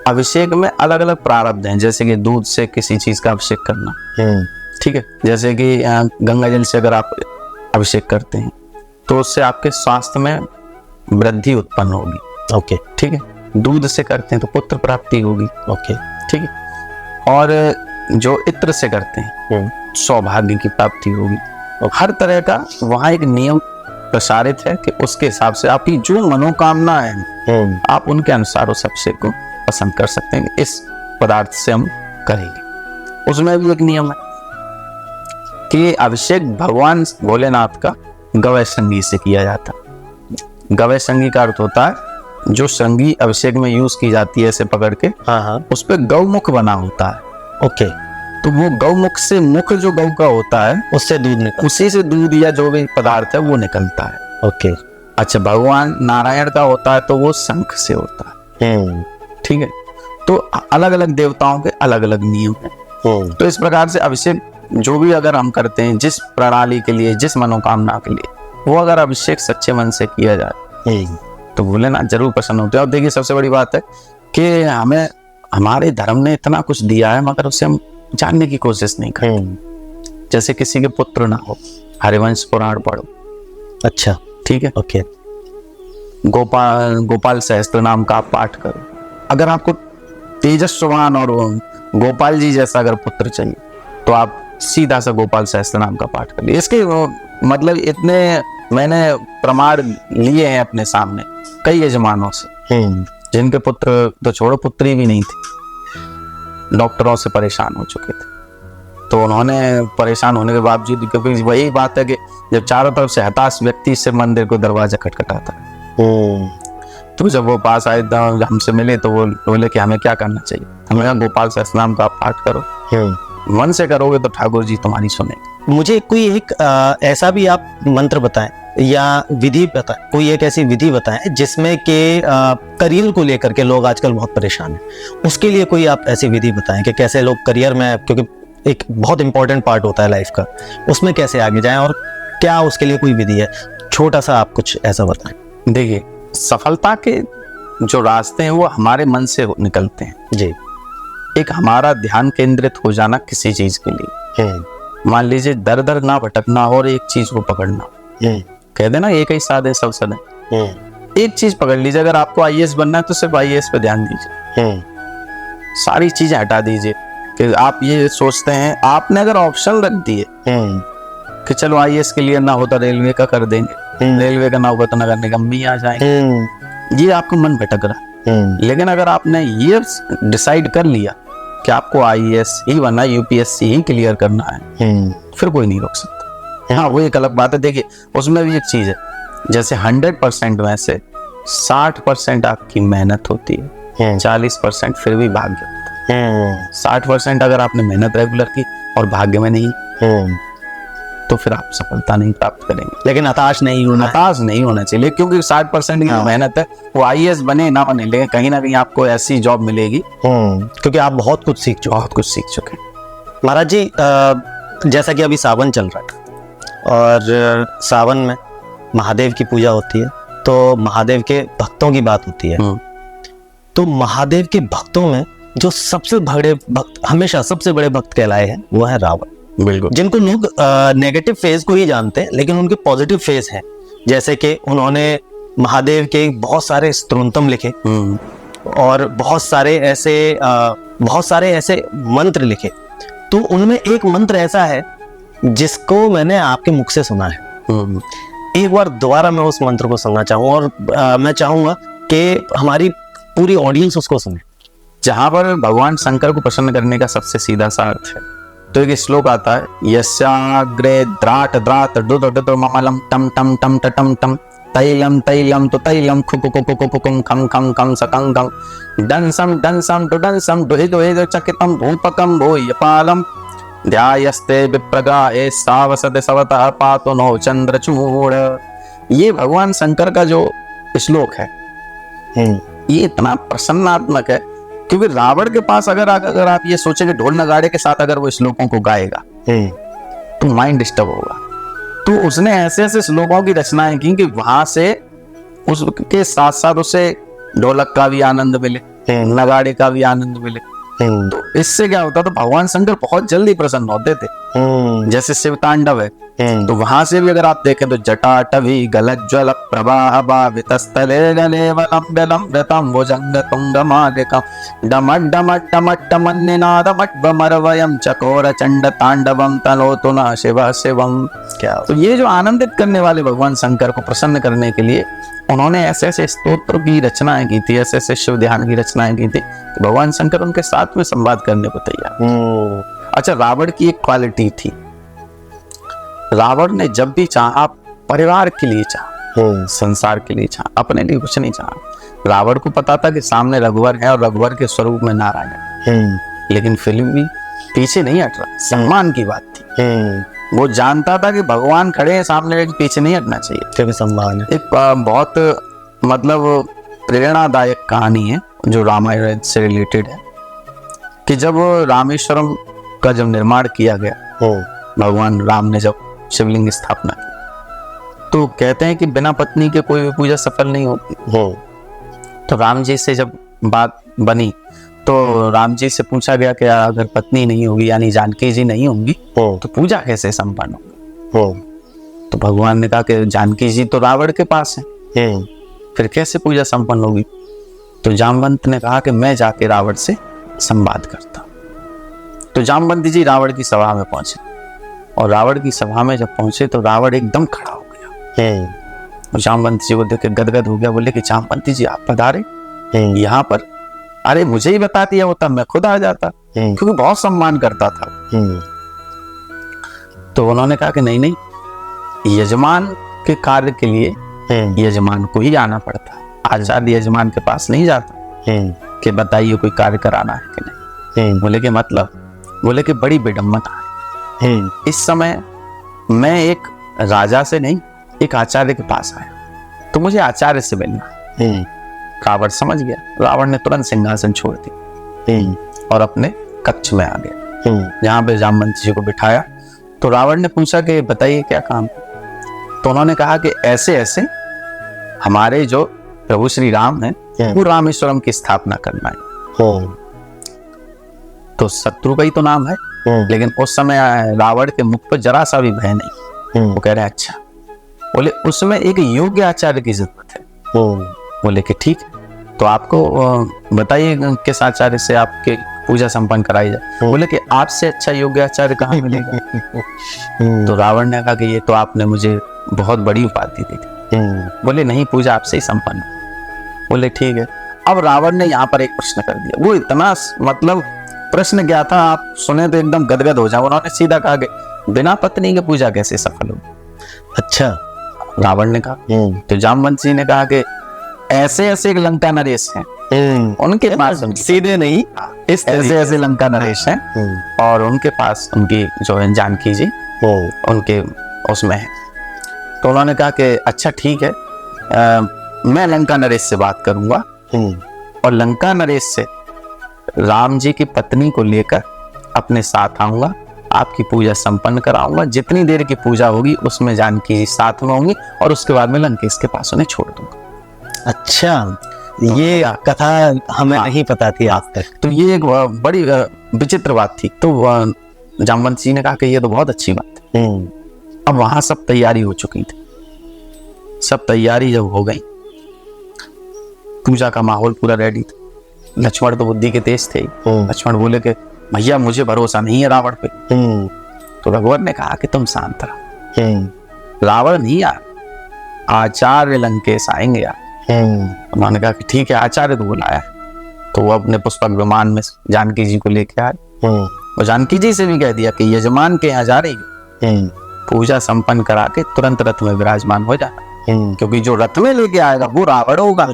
अभिषेक में अलग अलग प्रारब्ध हैं, जैसे कि दूध से किसी चीज का अभिषेक करना, ठीक है, जैसे कि गंगा जल से अगर आप अभिषेक करते हैं तो उससे आपके स्वास्थ्य में वृद्धि उत्पन्न होगी। ओके, ठीक है। दूध से करते हैं तो पुत्र प्राप्ति होगी। ओके, ठीक है। और जो इत्र से करते हैं सौभाग्य की प्राप्ति होगी। हर तरह का वहाँ एक नियम प्रसारित है कि उसके हिसाब से आपकी जो मनोकामना है, आप उनके अनुसार उस अभिषेक को पसंद कर सकते हैं। इस पदार्थ से हम करेंगे। उसमें भी एक नियम है कि अभिषेक भगवान भोलेनाथ का गवय संगी से किया जाता है। गवय संगी का अर्थ होता है जो संगी अभिषेक में यूज की जाती है, ऐसे पकड़ के, उस पर गौमुख बना होता है। ओके, तो वो गौमुख से, मुख जो गौ का होता है, उससे दूध निकलता है, उसी से दूध या जो भी पदार्थ है वो निकलता है। ओके। अच्छा, भगवान नारायण का होता है तो वो शंख से होता है। ठीक है। तो अलग अलग देवताओं के अलग अलग नियम है। तो इस प्रकार से अभिषेक जो भी अगर हम करते हैं जिस प्रणाली के लिए, जिस मनोकामना के लिए, वो अगर अभिषेक सच्चे मन से किया जाए तो भोलेनाथ जरूर प्रसन्न होते हैं। और देखिए सबसे बड़ी बात है कि हमें हमारे धर्म ने इतना कुछ दिया है मगर उसे हम जानने की कोशिश नहीं करते। जैसे किसी के पुत्र ना हो, हरिवंश पुराण पढ़ो। अच्छा, ठीक है, ओके। गोपाल सहस्त्र नाम का आप पाठ करो। अगर आपको तेजस्वान और गोपाल जी जैसा अगर पुत्र चाहिए तो आप सीधा सा गोपाल सहस्त्र नाम का पाठ कर लिए। इसके मतलब इतने मैंने प्रमाण लिए हैं अपने सामने कई यजमानों से जिनके पुत्र तो छोड़ो, पुत्री भी नहीं थी, डॉक्टरों से परेशान हो चुके थे। तो उन्होंने परेशान होने के बावजूद, क्योंकि वही बात है कि जब चारों तरफ से हताश व्यक्ति से मंदिर को दरवाजा खटखटाता है, तो जब वो पास आए हमसे मिले तो वो बोले कि हमें क्या करना चाहिए। हमें कहा गोपाल सहस्त्रनाम का आप पाठ करो, मन से करोगे तो ठाकुर जी तुम्हारी सुनेंगे। मुझे कोई एक ऐसा भी आप मंत्र बताएं या विधि बताएं, कोई एक ऐसी विधि बताएं जिसमें कि करियर को लेकर के लोग आजकल बहुत परेशान हैं, उसके लिए कोई आप ऐसी विधि बताएं कि कैसे लोग करियर में, क्योंकि एक बहुत इंपॉर्टेंट पार्ट होता है लाइफ का, उसमें कैसे आगे जाएं और क्या उसके लिए कोई विधि है? छोटा सा आप कुछ ऐसा बताएं। देखिए, सफलता के जो रास्ते हैं वो हमारे मन से निकलते हैं जी। एक हमारा ध्यान केंद्रित हो जाना किसी चीज के लिए, मान लीजिए दर दर ना भटकना और एक चीज को पकड़ना। कह देना एक ही साधे सब सदे, एक चीज पकड़ लीजिए। अगर आपको आईएएस बनना है तो सिर्फ आईएएस पे ध्यान दीजिए, सारी चीजें हटा दीजिए। कि आप ये सोचते हैं, आपने अगर ऑप्शन रख दिए कि चलो आईएएस के लिए ना होता रेलवे का कर देंगे, रेलवे का ना होगा तो नगर निगम में आ जाएंगे, ये आपको मन भटक रहा है। लेकिन अगर आपने ये डिसाइड कर लिया कि आपको आईएएस ही बनना, यूपीएससी ही क्लियर करना है, फिर कोई नहीं रोक सकता। हाँ, वो एक अलग बात है। देखिए, उसमें भी एक चीज है, जैसे 100% में से 60% आपकी मेहनत होती है, 40% फिर भी भाग्य होता है। 60% अगर आपने मेहनत रेगुलर की और भाग्य में नहीं, तो फिर आप सफलता नहीं प्राप्त करेंगे। लेकिन हताश नहीं होना चाहिए, क्योंकि 60% की मेहनत है, वो आईएएस बने ना बने, लेकिन कहीं ना कहीं आपको ऐसी जॉब मिलेगी क्योंकि आप बहुत कुछ सीख चुके हैं। महाराज जी, जैसा कि अभी सावन चल रहा है और सावन में महादेव की पूजा होती है, तो महादेव के भक्तों की बात होती है। तो महादेव के भक्तों में जो सबसे बड़े भक्त, हमेशा सबसे बड़े भक्त कहलाए हैं, वो है रावण। बिल्कुल, जिनको लोग नेगेटिव फेज को ही जानते हैं, लेकिन उनके पॉजिटिव फेज हैं। जैसे कि उन्होंने महादेव के बहुत सारे स्तोत्रम लिखे और बहुत सारे ऐसे मंत्र लिखे। तो उनमें एक मंत्र ऐसा है जिसको मैंने आपके मुख से सुना है। एक बार दोबारा मैं उस मंत्र को सुनना चाहूँ और मैं चाहूंगा कि हमारी पूरी ऑडियंस उसको सुने। जहां पर भगवान शंकर को प्रसन्न करने का सबसे सीधा सा अर्थ है, तो एक श्लोक आता है, यस्याग्रे द्राट द्राट दुद दुद ममलम टम टम टम टम टम तैलम तैलम तो तैलम खुक खुक खुक खुक खम खम खम सकं खम डंसम दुहि दुहि चकितम धूपकम भूयपालम ध्यायस्ते विप्रगाये सावसते सवतः पातो नो चंद्रचूड़। ये भगवान शंकर का जो श्लोक है, ये इतना प्रसन्नात्मक है, क्योंकि रावण के पास अगर आप ये सोचे कि ढोल नगाड़े के साथ अगर वो श्लोकों को गाएगा तो माइंड डिस्टर्ब होगा। तो उसने ऐसे ऐसे श्लोकों की रचनाएं की कि वहां से उसके साथ साथ उसे ढोलक का भी आनंद मिले, नगाड़े का भी आनंद मिले। तो इससे क्या होता, तो भगवान शंकर बहुत जल्दी प्रसन्न होते थे। जैसे शिव तांडव है, तो वहां से भी अगर आप देखें तो जटाटवी गलज्ज्वल प्रवाह भावितस्थले गलेवलंबलंबतम भुजंग तुंगमालिकम डमट डमट डमट डमन्निनादमट्वमरवयं चकोर चंड तांडवम तनोतु न शिव शिवम। क्या तो ये जो आनंदित करने वाले भगवान शंकर को प्रसन्न करने के लिए उन्होंने ऐसे ऐसे स्तोत्र की रचनाएं की थी, ऐसे ऐसे शिव ध्यान की रचनाएं की थी कि भगवान शंकर उनके साथ में संवाद करने को तैयार। अच्छा, रावण की एक क्वालिटी थी, रावण ने जब भी चाहा परिवार के लिए चाहा, संसार के लिए चाहा, अपने लिए कुछ नहीं चाहा। रावण को पता था कि सामने रघुवर है और रघुवर के स्वरूप में नारायण, लेकिन फिल्म भी पीछे नहीं हट रहा। सम्मान की बात थी, वो जानता था कि भगवान खड़े हैं सामने, लेकिन पीछे नहीं हटना चाहिए, क्योंकि सम्मान है। एक बहुत मतलब प्रेरणादायक कहानी है जो रामायण से रिलेटेड है, कि जब रामेश्वरम का जब निर्माण किया गया भगवान राम ने जब शिवलिंग स्थापना की, तो कहते हैं कि बिना पत्नी के कोई भी पूजा सफल नहीं होती। तो राम जी से जब बात बनी तो राम जी से पूछा गया कि अगर पत्नी नहीं होगी यानी जानकी जी नहीं होंगी तो पूजा कैसे संपन्न होगी। तो भगवान ने कहा कि जानकी जी तो रावण के पास है, फिर कैसे पूजा संपन्न होगी। तो जामवंत ने कहा कि मैं जाके रावण से संवाद करता। तो जामवंत जी रावण की सभा में पहुंचे, और रावण की सभा में जब पहुंचे तो रावण एकदम खड़ा हो गया। जामवंत जी को देख के गदगद हो गया, बोले कि जामवंत जी आप पधारे यहाँ पर, अरे मुझे ही बता दिया होता मैं खुद आ जाता, क्योंकि बहुत सम्मान करता था। तो उन्होंने कहा कि नहीं नहीं, यजमान के कार्य के लिए यजमान को ही आना पड़ता, आचार्य यजमान के पास नहीं जाता कि बताइए कोई कार्य कराना है कि नहीं। बोले कि मतलब, बोले कि बड़ी विडंबना है, इस समय मैं एक राजा से नहीं एक आचार्य के पास आया, तो मुझे आचार्य से मिलना है। रावण समझ गया, रावण ने तुरंत सिंहासन छोड़ दिया और अपने कक्ष में आ गया, जहाँ पे जामवंत जी को बिठाया। तो रावण ने पूछा कि बताइए क्या काम है। तो उन्होंने कहा कि ऐसे ऐसे हमारे जो प्रभु श्री राम है वो रामेश्वरम की स्थापना करना है। तो शत्रु का ही तो नाम है, लेकिन उस समय रावण के मुख पर जरा सा भी भय नहीं। वो कह रहे हैं अच्छा, बोले उसमें एक योग्य आचार्य की जरूरत है। बोले कि ठीक है, तो आपको बताइए किस आचार्य से आपके पूजा संपन्न कराई जाए। बोले कि आपसे अच्छा योग्य आचार्य कहाँ मिलेगा। तो रावण ने कहा कि ये तो आपने मुझे बहुत बड़ी उपाधि दी थी। बोले नहीं, पूजा आपसे ही संपन्न। बोले ठीक है। अब रावण ने यहाँ पर एक प्रश्न कर दिया, वो इतना मतलब प्रश्न क्या था आप सुने तो एकदम गदगद हो जाओ। उन्होंने सीधा कहा कि बिना पत्नी की पूजा कैसे सफल होगी। अच्छा, रावण ने कहा। तो जामवंत जी ने कहा कि ऐसे ऐसे लंका नरेश हैं, उनके पास सीधे नहीं, इस ऐसे ऐसे लंका नरेश हैं, और उनके पास उनकी जो है जानकी जी उनके उसमें है। तो उन्होंने कहा कि अच्छा ठीक है, मैं लंका नरेश से बात करूंगा और लंका नरेश से राम जी की पत्नी को लेकर अपने साथ आऊंगा, आपकी पूजा संपन्न कराऊंगा। जितनी देर की पूजा होगी उसमें जानकी जी साथ में होंगी, और उसके बाद में लंकेश के पास उन्हें छोड़ दूंगा। अच्छा, ये कथा हमें नहीं पता थी आज तक। तो ये एक बड़ी विचित्र बात थी। तो जामवंत जी ने कहा कि ये तो बहुत अच्छी बात है। अब वहां सब तैयारी हो चुकी थी। सब तैयारी जब हो गई, पूजा का माहौल पूरा रेडी था। लक्ष्मण तो बुद्धि के तेज थे। लक्ष्मण बोले कि भैया मुझे भरोसा नहीं है रावण पे। तो रघुवर ने कहा कि तुम शांत रहो, रावण नहीं यार, आचार्य लंकेश आएंगे यार। उन्होंने कहा कि ठीक है, आचार्य तो बुलाया। तो वो अपने पुष्पक विमान में जानकी जी को लेके आए, और जानकी जी से भी कह दिया कि यजमान के यहाँ जा रही है, पूजा संपन्न करा के तुरंत रथ में विराजमान हो जाना, क्योंकि जो रथ में लेके आएगा वो रावण होगा,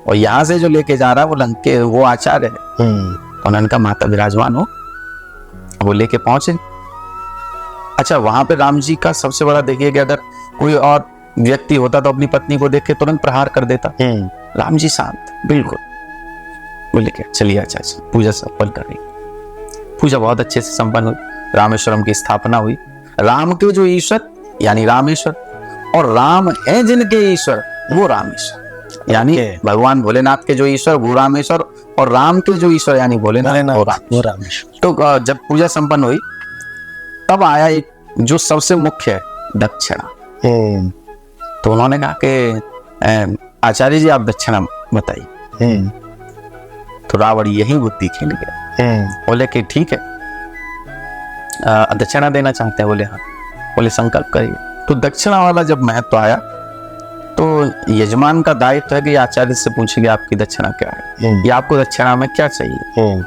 और यहाँ से जो लेके जा रहा है वो लंके वो आचार्य है। उन्होंने कहा माता विराजमान हो। वो लेके पहुंचे। अच्छा, वहां पे राम जी का सबसे बड़ा देखिए कि अगर कोई और व्यक्ति होता तो अपनी पत्नी को देख के तुरंत प्रहार कर देता। राम जी शांत बिल्कुल। बोले क्या चलिए अच्छा पूजा संपन्न कर रही। पूजा बहुत अच्छे से संपन्न हुई, रामेश्वरम की स्थापना हुई। राम के जो ईश्वर यानी रामेश्वर, और राम है जिनके ईश्वर वो रामेश्वर, यानी भगवान भोलेनाथ के जो ईश्वर वो रामेश्वर, और राम के जो ईश्वर यानी भोलेनाथ वो रामेश्वर। तो जब पूजा संपन्न हुई तब आया एक जो सबसे मुख्य है, दक्षिणा। तो उन्होंने कहा कि आचार्य जी आप दक्षिणा बताइए। तो रावण यही बुद्धि खेल गया। बोले कि ठीक है, दक्षिणा देना चाहते हैं। बोले हाँ। बोले संकल्प करिए। तो दक्षिणा वाला जब महत्व आया तो यजमान का दायित्व है कि आचार्य से पूछेंगे आपकी दक्षिणा क्या है, या आपको दक्षिणा में क्या चाहिए।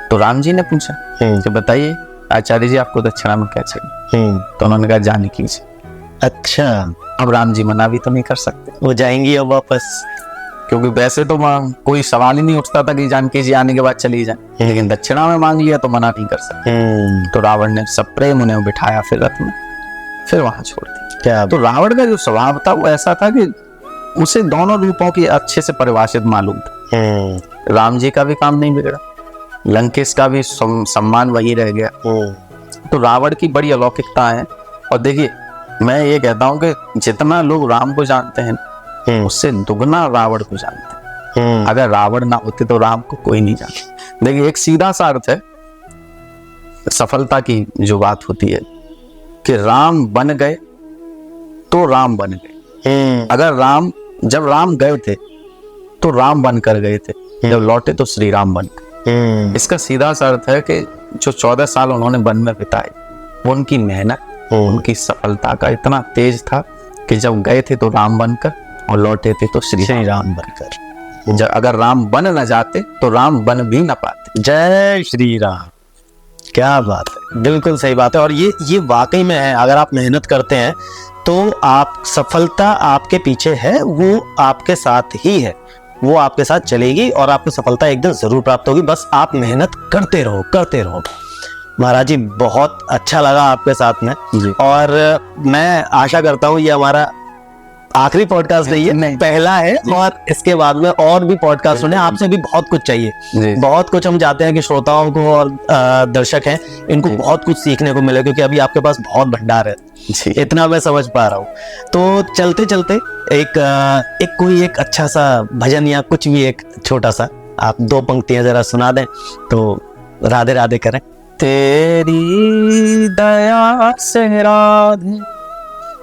तो राम जी ने पूछा कि बताइए आचार्य जी आपको दक्षिणा में क्या चाहिए। तो उन्होंने कहा जानकी जी। अच्छा, अब राम जी मना भी तो नहीं कर सकते, वो जाएंगी अब वापस, क्योंकि वैसे तो कोई सवाल ही नहीं उठता था कि जानकी जी आने के बाद चली जाए, लेकिन दक्षिणा में मांग लिया तो मना नहीं कर सकते। तो रावण ने सब प्रेम उन्हें बिठाया फिर रथ में, फिर वहां छोड़ दिया। क्या तो रावण का जो स्वभाव था वो ऐसा था कि उसे दोनों रूपों की अच्छे से परिभाषित मालूम था। राम जी का भी काम नहीं बिगड़ा, लंकेश का भी सम्मान वही रह गया, तो रावण की बड़ी अलौकिकता है। और देखिए मैं ये कहता हूँ कि जितना लोग राम को जानते हैं उससे दुगना रावण को जानते हैं। अगर रावण ना होते तो राम को कोई नहीं जानता। देखिए एक सीधा सा अर्थ है सफलता की जो बात होती है कि राम बन गए तो राम बन गए। अगर जब राम गए थे तो राम बन कर गए थे, जब लौटे तो श्री राम बन गए। इसका सीधा सा अर्थ है कि जो 14 साल उन्होंने वन में बिताए वो उनकी मेहनत उनकी सफलता का इतना तेज था कि जब गए थे तो राम बनकर और लौटे थे तो श्री राम बनकर। अगर राम बन न जाते तो राम बन भी न पाते। जय श्री राम। क्या बात है, बिल्कुल सही बात है। और ये वाकई में है, अगर आप मेहनत करते हैं तो आप रसफलता आपके पीछे है, वो आपके साथ ही है, वो आपके साथ चलेगी और आपको सफलता एक दिन जरूर प्राप्त होगी। बस आप मेहनत करते रहो। महाराज जी बहुत अच्छा लगा आपके साथ में जी। और मैं आशा करता हूँ ये हमारा आखिरी पॉडकास्ट नहीं है, पहला है और इसके बाद में और भी पॉडकास्ट होने। आपसे भी बहुत कुछ चाहिए, बहुत कुछ हम चाहते हैं कि श्रोताओं को और दर्शक हैं इनको बहुत कुछ सीखने को मिले, क्योंकि अभी आपके पास बहुत भंडार है, इतना मैं समझ पा रहा हूँ। तो चलते चलते एक अच्छा सा भजन या कुछ भी एक छोटा सा आप 2 पंक्तियां जरा सुना दें तो राधे राधे करें। तेरी दया से राधे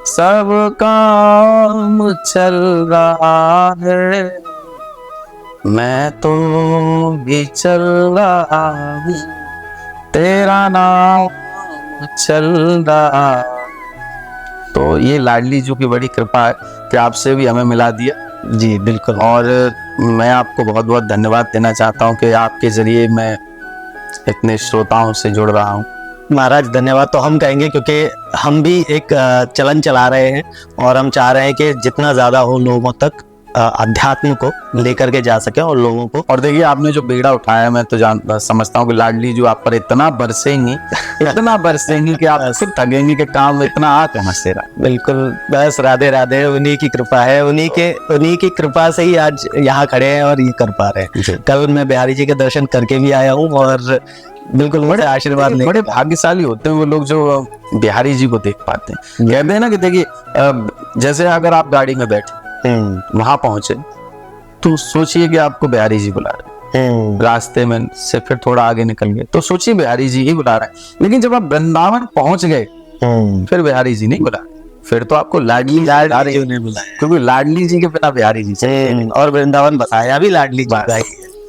सब काम चल रहा है, मैं तो भी चल रहा हूँ, तेरा नाम चल रहा। तो ये लाडली जी की बड़ी कृपा है कि आपसे भी हमें मिला दिया जी। बिल्कुल। और मैं आपको बहुत बहुत धन्यवाद देना चाहता हूँ कि आपके जरिए मैं इतने श्रोताओं से जुड़ रहा हूँ। महाराज धन्यवाद तो हम कहेंगे, क्योंकि हम भी एक चलन चला रहे हैं और हम चाह रहे हैं कि जितना ज्यादा हो लोगों तक अध्यात्म को लेकर के जा सके और लोगों को। और देखिए आपने जो बेड़ा उठाया, मैं तो समझता हूँ कि लाडली जो आप पर इतना बरसेंगी कि आप खुद थकेंगी कि काम इतना आ कहाँ से रहा। बिल्कुल, बस राधे राधे, उन्हीं की कृपा है, उन्हीं की कृपा से ही आज यहाँ खड़े हैं और ये कर पा रहे हैं। कल मैं बिहारी जी के दर्शन करके भी आया हूँ और बिल्कुल बड़े आशीर्वाद, बड़े भाग्यशाली होते हैं वो लोग जो बिहारी जी को देख पाते हैं। कहते हैं ना कि देखिए जैसे अगर आप गाड़ी में बैठे वहां पहुंचे तो सोचिए कि आपको बिहारी जी बुला रहे हैं, रास्ते में से फिर थोड़ा आगे निकल गए तो सोचिए बिहारी जी ही बुला रहे हैं। लेकिन जब आप वृंदावन पहुंच गए फिर बिहारी जी नहीं बुला रहे, फिर तो आपको लाडली ने बुलाया, क्योंकि लाडली जी के बिना बिहारी जी और वृंदावन बताया भी लाडली जी।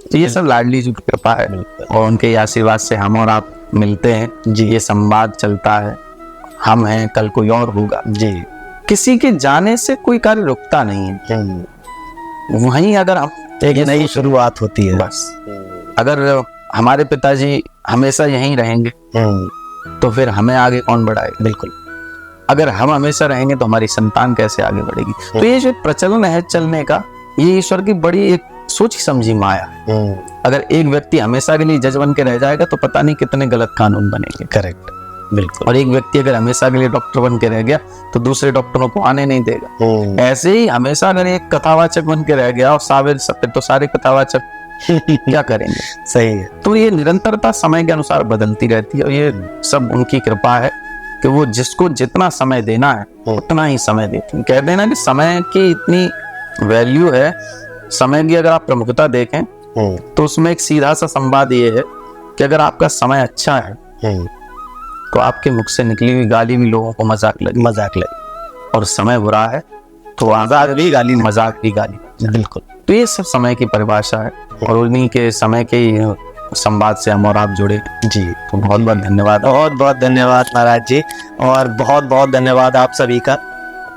तो ये सब लाडली जी की कृपा है और उनके आशीर्वाद से हम और आप मिलते हैं जी। ये संवाद चलता है, हम हैं कल कोई और होगा जी। किसी के जाने से कोई कार्य रुकता नहीं है, वहीं अगर हम एक नई शुरुआत होती है बस। अगर हमारे पिताजी हमेशा यहीं रहेंगे तो फिर हमें आगे कौन बढ़ाएगा। बिल्कुल, अगर हम हमेशा रहेंगे तो हमारी संतान कैसे आगे बढ़ेगी। तो ये जो प्रचलन है चलने का, ये ईश्वर की बड़ी एक सोची समझी माया है। अगर एक व्यक्ति हमेशा के लिए जज बन के रह जाएगा तो पता नहीं कितने गलत कानून बनेंगे। करेक्ट, बिल्कुल। और एक व्यक्ति अगर हमेशा के लिए डॉक्टर बन के रह गया तो दूसरे डॉक्टरों को आने नहीं देगा। ऐसे ही हमेशा अगर एक कथावाचक बन के रह गया और फिर तो सारे कथावाचक क्या करेंगे। सही है। तो ये निरंतरता समय के अनुसार बदलती रहती है और ये सब उनकी कृपा है कि वो जिसको जितना समय देना है उतना ही समय देती है। कहते हैं ना कि समय की इतनी वैल्यू है, समय की अगर आप प्रमुखता देखें तो उसमें एक सीधा सा संवाद ये है कि अगर आपका समय अच्छा है तो आपके मुख से निकली हुई गाली भी लोगों को मजाक लगे, और समय बुरा है तो मजाक भी गाली, मजाक भी गाली। बिल्कुल। तो ये सब समय की परिभाषा है और उन्हीं के समय के संवाद से हम और आप जुड़े जी। तो बहुत बहुत धन्यवाद। बहुत बहुत धन्यवाद महाराज जी, और बहुत बहुत धन्यवाद आप सभी का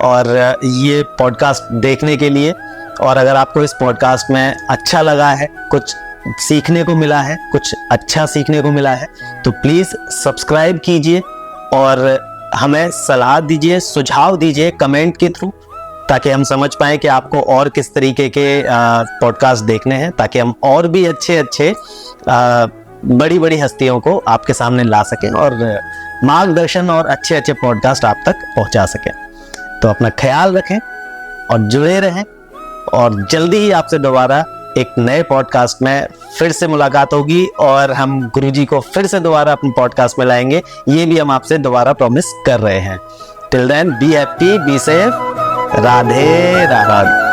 और ये पॉडकास्ट देखने के लिए। और अगर आपको इस पॉडकास्ट में अच्छा लगा है, कुछ सीखने को मिला है, कुछ अच्छा सीखने को मिला है, तो प्लीज़ सब्सक्राइब कीजिए और हमें सलाह दीजिए, सुझाव दीजिए कमेंट के थ्रू, ताकि हम समझ पाएँ कि आपको और किस तरीके के पॉडकास्ट देखने हैं, ताकि हम और भी अच्छे बड़ी बड़ी हस्तियों को आपके सामने ला सकें और मार्गदर्शन और अच्छे पॉडकास्ट आप तक पहुंचा सकें। तो अपना ख्याल रखें और जुड़े रहें और जल्दी ही आपसे दोबारा एक नए पॉडकास्ट में फिर से मुलाकात होगी और हम गुरुजी को फिर से दोबारा अपने पॉडकास्ट में लाएंगे, ये भी हम आपसे दोबारा प्रॉमिस कर रहे हैं। Till then be happy, be safe, Radhe Radhe.